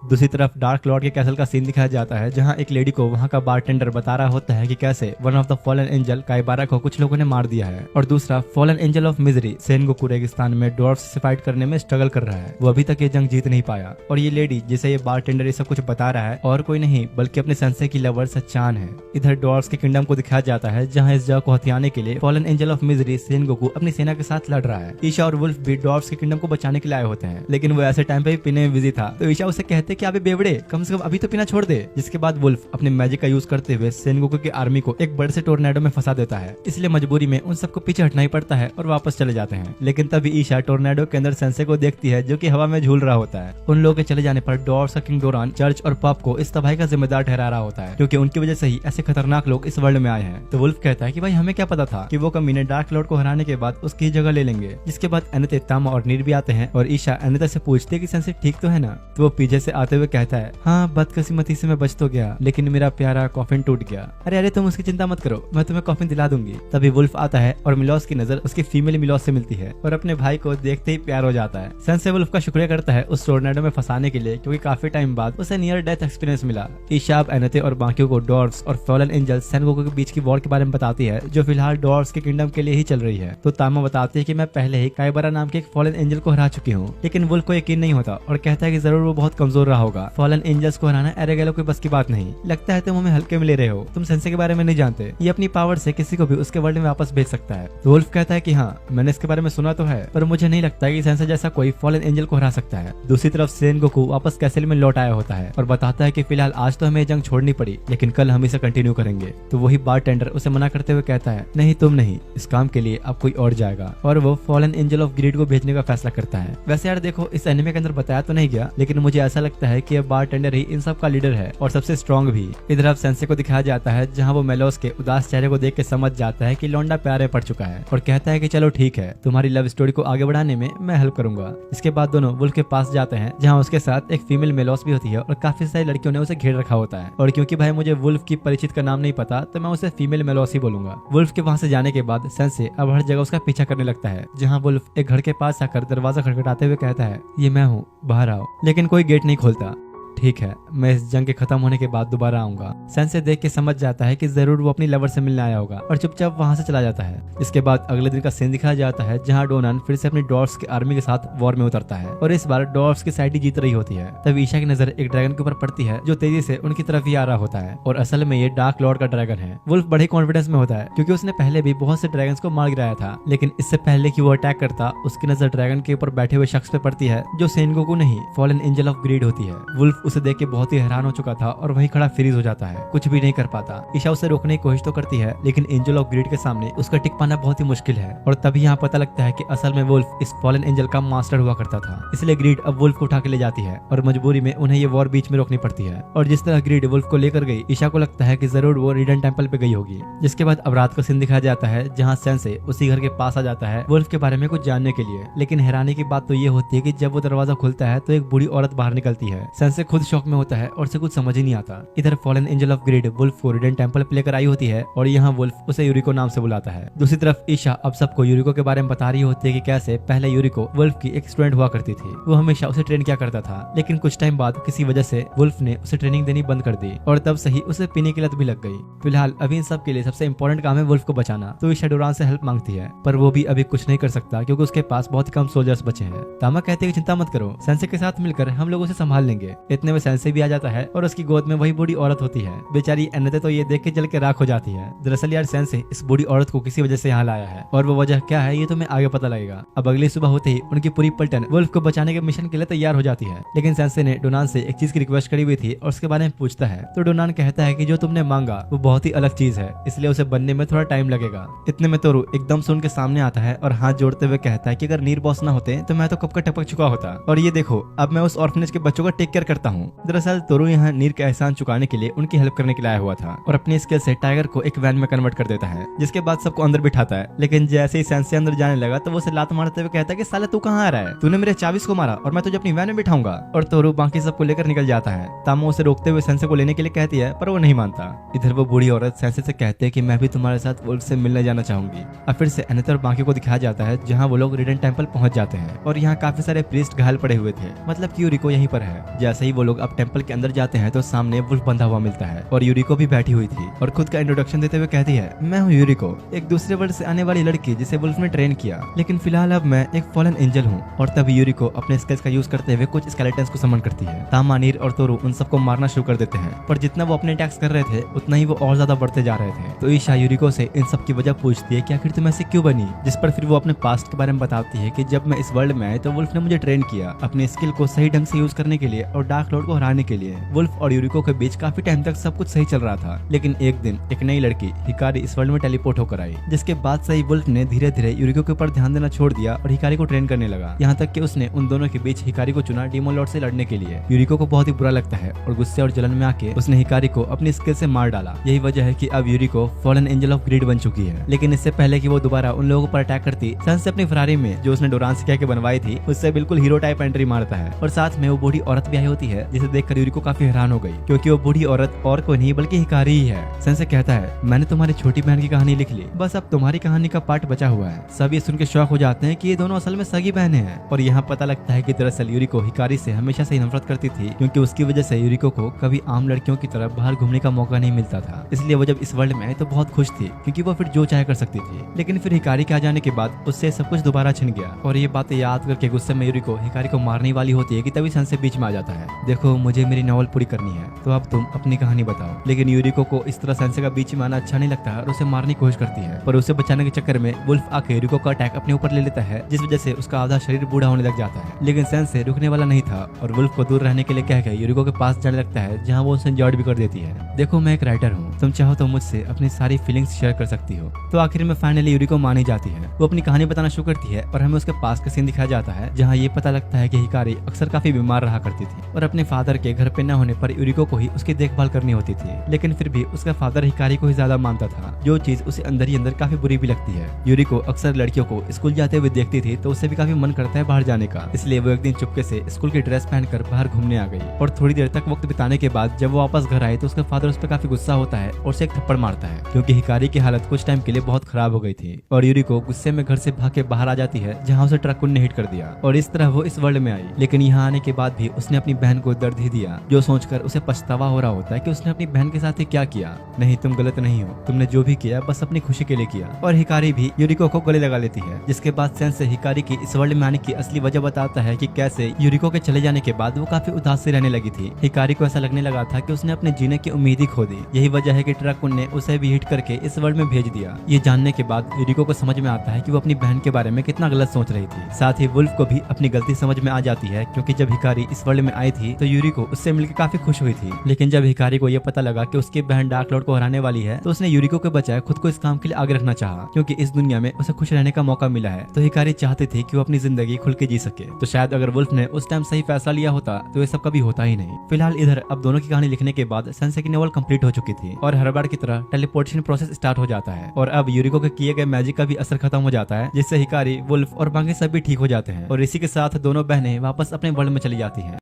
दूसरी तरफ डार्क लॉर्ड के कैसल का सीन दिखाया जाता है, जहां एक लेडी को वहां का बारटेंडर बता रहा होता है कि कैसे one of the fallen angel Kaibara को कुछ लोगों ने मार दिया है और दूसरा fallen angel of misery Sengoku रेगिस्तान में ड्वार्फ्स से फाइट करने में स्ट्रगल कर रहा है। वो अभी तक ये जंग जीत नहीं पाया और ये लेडी जिसे ये बारटेंडर ये सब कुछ बता रहा है और कोई नहीं बल्कि अपने सेंसे की लवर सच्चान है। इधर ड्वार्फ्स के किंगडम को दिखाया जाता है, जहाँ इस जगह को हथियाने के लिए fallen angel of misery Sengoku अपनी सेना के साथ लड़ रहा है। ईशा और वुल्फ भी ड्वार्फ्स के किंगडम को बचाने के लिए आए होते हैं, लेकिन वो ऐसे टाइम पे भी पीने में बिजी था। तो ईशा उसे कहते कि अबे बेवड़े, कम से कम अभी तो पीना छोड़ दे। जिसके बाद वुल्फ अपने मैजिक का यूज करते हुए सेनगोकू की आर्मी को एक बड़े से टोर्नेडो में फंसा देता है, इसलिए मजबूरी में उन सबको पीछे हटना ही पड़ता है और वापस चले जाते हैं। लेकिन तभी ईशा टोर्नेडो के अंदर सेंसे को देखती है जो कि हवा में झूल रहा होता है। उन लोगों के चले जाने पर ड्वार्फ्स का किंग डोरान चर्च और पॉप को इस तबाही का जिम्मेदार ठहरा रहा होता है, क्योंकि उनकी वजह से ही ऐसे खतरनाक लोग इस वर्ल्ड में आए हैं। तो वुल्फ कहता है कि भाई हमें क्या पता था कि वो कमीने डार्क लॉर्ड को हराने के बाद उसकी जगह ले लेंगे। जिसके बाद अनिते, तामा और नीर भी आते हैं और ईशा अनिता से पूछते कि सेंसे ठीक तो है ना। तो वो पीछे से आते हुए कहता है हाँ, बदकिस्मती से मैं बच तो गया लेकिन मेरा प्यारा कॉफिन टूट गया। अरे अरे तुम उसकी चिंता मत करो, मैं तुम्हें कॉफिन दिला दूंगी। तभी वुल्फ आता है और मिलोस की नजर उसकी फीमेल मिलोस से मिलती है और अपने भाई को देखते ही प्यार हो जाता है। सेंसे वुल्फ का शुक्रिया करता है उस टोर्नेडो में फंसाने के लिए, क्योंकि काफी टाइम बाद उसे नियर डेथ एक्सपीरियंस मिला। ईशा अब अनिते और बाकियों को ड्वार्फ्स और फॉलन एंजल सेनगोकू के बीच की वॉर के बारे में बताती है, जो फिलहाल ड्वार्फ्स के किंगडम के लिए ही चल रही है। तो तामा बताती है कि मैं पहले ही काइबारा नाम के एक फॉलन एंजल को हरा चुकी हूँ, लेकिन वुल्फ को यकीन नहीं होता और कहता है कि जरूर वो बहुत कमजोर रहा होगा। फॉलन एंजल्स को हराना एरेगेलो की बस की बात नहीं। लगता है तुम हमें हल्के में ले रहे हो, तुम सेंसे के बारे में नहीं जानते। ये अपनी पावर से किसी को भी उसके वर्ल्ड में वापस भेज सकता है। तो वुल्फ कहता है कि हाँ, मैंने इसके बारे में सुना तो है, पर मुझे नहीं लगता कि सेंसे जैसा कोई फॉलन एंजल को हरा सकता है। दूसरी तरफ सेनगोकू वापस कैसल में लौट आया होता है और बताता है कि फिलहाल आज तो हमें जंग छोड़नी पड़ी, लेकिन कल हम इसे कंटिन्यू करेंगे। तो वही बारटेंडर उसे मना करते हुए कहता है, नहीं तुम नहीं, इस काम के लिए अब कोई और जाएगा। और वो फॉलन एंजल ऑफ ग्रीड को भेजने का फैसला करता है। वैसे यार देखो, इस एनिमे के अंदर बताया तो नहीं गया, लेकिन मुझे ऐसा लगता है कि अब बारटेंडर ही इन सब का लीडर है और सबसे स्ट्रॉन्ग भी। इधर अब सेंसे को दिखाया जाता है जहाँ वो मेलोस के उदास चेहरे को देख के समझ जाता है कि लौंडा प्यारे पड़ चुका है और कहता है कि चलो ठीक है, तुम्हारी लव स्टोरी को आगे बढ़ाने में मैं हेल्प करूंगा। इसके बाद दोनों वुल्फ के पास जाते हैं जहाँ उसके साथ एक फीमेल मेलोस भी होती है और काफी सारी लड़कियों ने उसे घेर रखा होता है। और क्योंकि भाई मुझे वुल्फ की परिचित का नाम नहीं पता, तो मैं उसे फीमेल मेलोस ही बोलूंगा। वुल्फ के वहां से जाने के बाद सेंसे अब हर जगह उसका पीछा करने लगता है, जहाँ वुल्फ एक घर के पास आकर दरवाजा खटखटाते हुए कहता है, ये मैं हूँ, बाहर आओ। लेकिन कोई गेट नहीं खोलता। ठीक है, मैं इस जंग के खत्म होने के बाद दोबारा आऊंगा। सेंसे देख के समझ जाता है कि जरूर वो अपनी लवर से मिलने आया होगा और चुपचाप वहां से चला जाता है। इसके बाद अगले दिन का सीन दिखाया जाता है जहां डोनान फिर से अपनी डॉर्फ्स की आर्मी के साथ वॉर में उतरता है और इस बार डॉर्फ्स की साइड ही जीत रही होती है। तब ईशा की नजर एक ड्रैगन के ऊपर पड़ती है जो तेजी से उनकी तरफ ही आ रहा होता है और असल में ये डार्क लॉर्ड का ड्रैगन है। वुल्फ बड़े कॉन्फिडेंस में होता है क्योंकि उसने पहले भी बहुत से ड्रैगन्स को मार गिराया था, लेकिन इससे पहले कि वो अटैक करता उसकी नजर ड्रैगन के ऊपर बैठे हुए शख्स पे पड़ती है जो सेनगोकू नहीं, फॉलन एंजल ऑफ ग्रीड होती है। वुल्फ उसे देख के बहुत ही हैरान हो चुका था और वहीं खड़ा फ्रीज हो जाता है, कुछ भी नहीं कर पाता। ईशा उसे रोकने की कोशिश तो करती है, लेकिन एंजल ऑफ ग्रीड के सामने उसका टिक पाना बहुत ही मुश्किल है। और तभी यहाँ पता लगता है कि असल में वुल्फ इस फॉलन एंजल का मास्टर हुआ करता था, इसलिए ग्रीड अब वुल्फ को उठा के ले जाती है और मजबूरी में उन्हें ये वॉर बीच में रोकनी पड़ती है। और जिस तरह ग्रीड वुल्फ को लेकर गई, ईशा को लगता है कि जरूर वो रिडन टेंपल पे गई होगी। जिसके बाद अब रात का सीन दिखाया जाता है जहाँ सेंसे उसी घर के पास आ जाता है वुल्फ के बारे में कुछ जानने के लिए। लेकिन हैरानी की बात तो ये होती है कि जब वो दरवाजा खुलता है तो एक बूढ़ी औरत बाहर निकलती है। सेंसे खुद शौक में होता है और उसे कुछ समझ ही नहीं आता। इधर fallen angel of greed wolf को रिडन टेंपल पे लेकर आई होती है और यहाँ वुल्फ उसे यूरिको नाम से बुलाता है। दूसरी तरफ ईशा अब सबको यूरिको के बारे में बता रही होती है कि कैसे पहले यूरिको वुल्फ की एक स्टूडेंट हुआ करती थी। वो हमेशा उसे ट्रेन किया करता था, लेकिन कुछ टाइम बाद किसी वजह से वुल्फ ने उसे ट्रेनिंग देनी बंद कर दी और तब से ही उसे पीने की लत भी लग गई। फिलहाल अभी इन सब के लिए सबसे इंपॉर्टेंट काम है वुल्फ को बचाना। तो ईशा डोरान से हेल्प मांगती है, पर वो भी अभी कुछ नहीं कर सकता क्योंकि उसके पास बहुत ही कम सोल्जर्स बचे हैं। तामा कहते हैं कि चिंता मत करो, सेंसे के साथ मिलकर हम लोग उसे संभाल लेंगे। इतने में सेंसे भी आ जाता है और उसकी गोद में वही बूढ़ी औरत होती है। बेचारी एनते तो ये देख के जल के राख हो जाती है। दरअसल यार सेंसे इस बूढ़ी औरत को किसी वजह से यहाँ लाया है और वो वजह क्या है ये तो मैं आगे पता लगेगा। अब अगली सुबह होते ही उनकी पूरी पलटन वुल्फ को बचाने के मिशन के लिए तैयार हो जाती है, लेकिन सेंसे ने डोनान से एक चीज की रिक्वेस्ट करी हुई थी और उसके बारे में पूछता है। तो डोनान कहता है कि जो तुमने मांगा वो बहुत ही अलग चीज है, इसलिए उसे बनने में थोड़ा टाइम लगेगा। इतने में तोरू एकदम से उनके सामने आता है और हाथ जोड़ते हुए कहता है कि अगर नीर बॉस ना होते तो मैं तो कब का टपक चुका होता, और ये देखो अब मैं उस ऑर्फनेज के बच्चों का टेक केयर करता हूँ। दरअसल तोरू यहाँ नीर का एहसान चुकाने के लिए उनकी हेल्प करने के लिए आया हुआ था और अपनी स्किल से टाइगर को एक वैन में कन्वर्ट कर देता है, जिसके बाद सबको अंदर बिठाता है। लेकिन जैसे ही सेंसे अंदर जाने लगा तो वो उसे लात मारते हुए कहता है कि साले तू कहाँ आ रहा है, तूने मेरे चाबीस को मारा और मैं तुझे अपनी वैन में बिठाऊंगा। और तोरू बाकी सबको लेकर निकल जाता है। तामो उसे रोकते हुए सेंसे को लेने के लिए कहती है, पर वो नहीं मानता। इधर वो बूढ़ी औरत सेंसे से कहती है कि मैं भी तुम्हारे साथ वुल्फ से मिलने जाना चाहूंगी। अब फिर से एनेते और बाकी को दिखाया जाता है जहाँ वो लोग रिडन टेंपल पहुंच जाते हैं और यहाँ काफी सारे प्रीस्ट घायल पड़े हुए थे, मतलब कि यूरिको यहीं पर है। जैसे ही वो लोग अब टेंपल के अंदर जाते हैं तो सामने वुल्फ बंधा हुआ मिलता है और यूरिको भी बैठी हुई थी और खुद का इंट्रोडक्शन देते हुए कहती है, मैं हूँ यूरिको, एक दूसरे वर्ल्ड से आने वाली लड़की जिसे वुल्फ ने ट्रेन किया, लेकिन फिलहाल अब मैं एक फॉलन एंजल हूँ। और तभी यूरिको अपने स्किल्स का यूज करते हुए कुछ स्केलेटन्स को समन करती है। तामा, नीर और तोरू उन सबको मारना शुरू कर देते हैं, पर जितना वो अपने अटैक्स कर रहे थे उतना ही वो और ज्यादा बढ़ते जा रहे थे। तो ईशा यूरिको से इन सब की वजह पूछती है कि आखिर तुम ऐसे क्यों बनी, जिस पर फिर वो अपने पास्ट के बारे में बताती है कि जब मैं इस वर्ल्ड में आई तो वुल्फ ने मुझे ट्रेन किया अपने स्किल को सही ढंग से यूज करने के लिए और डार्क लॉर्ड को हराने के लिए। वुल्फ और यूरिको के बीच काफी टाइम तक सब कुछ सही चल रहा था, लेकिन एक दिन एक नई लड़की हिकारी इस वर्ल्ड में टेलीपोर्ट होकर आई, जिसके बाद से ही वुल्फ ने धीरे धीरे यूरिको के ऊपर ध्यान देना छोड़ दिया और हिकारी को ट्रेन करने लगा। यहाँ तक कि उसने उन दोनों के बीच हिकारी को चुना डीमन लॉर्ड से लड़ने के लिए। यूरिको को बहुत ही बुरा लगता है और गुस्से और जलन में आके उसने हिकारी को अपनी स्किल से मार डाला। यही वजह है कि अब यूरिको फॉलन एंजल ऑफ ग्रीड बन चुकी है। लेकिन इससे पहले कि वो दोबारा उन लोगों पर अटैक करती, सेंसे अपनी फरारी में जो उसने डोरान से कह के बनवाई थी उससे बिल्कुल हीरो टाइप एंट्री मारता है और साथ में वो बूढ़ी औरत भी आई होती है, जिसे देखकर यूरिको काफी हैरान हो गई क्योंकि वो बूढ़ी औरत और कोई नहीं बल्कि हिकारी ही है। सेंसे कहता है, मैंने तुम्हारी छोटी बहन की कहानी लिख ली, बस अब तुम्हारी कहानी का पार्ट बचा हुआ है। सब ये सुन के शौक हो जाते हैं कि ये दोनों असल में सगी बहनें हैं और यहाँ पता लगता है कि दरअसल यूरिको हिकारी से हमेशा से नफरत करती थी क्योंकि उसकी वजह से यूरिको को कभी आम लड़कियों की तरह बाहर घूमने का मौका नहीं मिलता था। इसलिए वो जब इस वर्ल्ड में आई तो बहुत खुश थी क्योंकि वो फिर जो चाहे कर सकती थी। लेकिन फिर हिकारी के आ जाने के बाद उससे सब कुछ दोबारा छिन गया और ये बातें याद करके गुस्से में यूरिको हिकारी को मारने वाली होती है कि तभी सेंसे बीच में आ जाता है। देखो मुझे मेरी नॉवल पूरी करनी है, तो अब तुम अपनी कहानी बताओ। लेकिन यूरिको को इस तरह सेंसे का बीच में आना अच्छा नहीं लगता और उसे मारने की कोशिश करती है, पर उसे बचाने के चक्कर में वुल्फ आके यूरिको का अटैक अपने ऊपर ले लेता है, जिस वजह से उसका आधा शरीर बूढ़ा होने लग जाता है। लेकिन सेंसे रुकने वाला नहीं था और वुल्फ को दूर रहने के लिए कहकर यूरिको के पास जाने लगता है, जहाँ वो उसे इंजर्ड भी कर देती है। देखो मैं एक राइटर हूँ, तुम चाहो तो मुझसे अपनी सारी फीलिंग्स शेयर कर सकती हो। तो आखिर में फाइनली यूरिको मान ही जाती है। वो अपनी कहानी बताना शुरू करती है और हमें उसके पास का सीन दिखाया जाता है, जहाँ ये पता लगता है कि हिकारी अक्सर काफी बीमार रहा करती थी और अपने फादर के घर पे न होने पर यूरिको को ही उसकी देखभाल करनी होती थी। लेकिन फिर भी उसका फादर हिकारी को ही ज्यादा मानता था, जो चीज उसे अंदर ही अंदर काफी बुरी भी लगती है। यूरिको अक्सर लड़कियों को स्कूल जाते हुए देखती थी, तो उसे भी काफी मन करता है बाहर जाने का। इसलिए वो एक दिन चुपके से स्कूल की ड्रेस पहनकर बाहर घूमने आ गई और थोड़ी देर तक वक्त बिताने के बाद जब वो वापस घर आई तो उसका फादर उस पर काफी गुस्सा होता है और उसे एक थप्पड़ मारता है, क्योंकि हिकारी की हालत कुछ टाइम के लिए बहुत खराब हो गई थी। और यूरिको गुस्से में घर से भाग के बाहर आ जाती है, जहाँ उसे ट्रक ने हिट कर दिया और इस तरह वो इस वर्ल्ड में आई। लेकिन यहाँ आने के बाद भी उसने अपनी बहन को दर्द ही दिया, जो सोचकर उसे पछतावा हो रहा होता है कि उसने अपनी बहन के साथ ही क्या किया। नहीं, तुम गलत नहीं हो, तुमने जो भी किया बस अपनी खुशी के लिए किया। और हिकारी भी यूरिको को गले लगा लेती है, जिसके बाद सेंसे हिकारी की इस वर्ल्ड में आने की असली वजह बताता है कि कैसे यूरिको के चले जाने के बाद वो काफी उदास से रहने लगी थी। हिकारी को ऐसा लगने लगा था कि उसने अपने जीने की उम्मीद ही खो दी। यही वजह है कि ट्रकुन ने उसे भी हिट करके इस वर्ल्ड में भेज दिया। ये जानने के बाद यूरिको को समझ में आता है कि वो अपनी बहन के बारे में कितना गलत सोच रही थी। साथ ही वुल्फ को भी अपनी गलती समझ में आ जाती है, क्योंकि जब हिकारी इस वर्ल्ड में आई थी तो यूरिको उससे मिलकर काफी खुश हुई थी। लेकिन जब हिकारी को यह पता लगा कि उसकी बहन डार्क लॉर्ड को हराने वाली है, तो उसने यूरिको के बजाय खुद को इस काम के लिए आगे रखना चाहा, क्योंकि इस दुनिया में उसे खुश रहने का मौका मिला है। तो हिकारी चाहती थी कि वो अपनी जिंदगी खुल के जी सके। तो शायद अगर वुल्फ ने उस टाइम सही फैसला लिया होता तो ये सब कभी होता ही नहीं। फिलहाल इधर अब दोनों की कहानी लिखने के बाद सेंसे की नॉवल कंप्लीट हो चुकी थी और हर बार की तरह टेलीपोर्टेशन प्रोसेस स्टार्ट हो जाता है और अब यूरिको के किए गए मैजिक का भी असर खत्म हो जाता है, जिससे हिकारी, वुल्फ और बाकी सब भी ठीक हो जाते हैं और इसी के साथ दोनों बहनें वापस अपने वर्ल्ड में चली जाती हैं।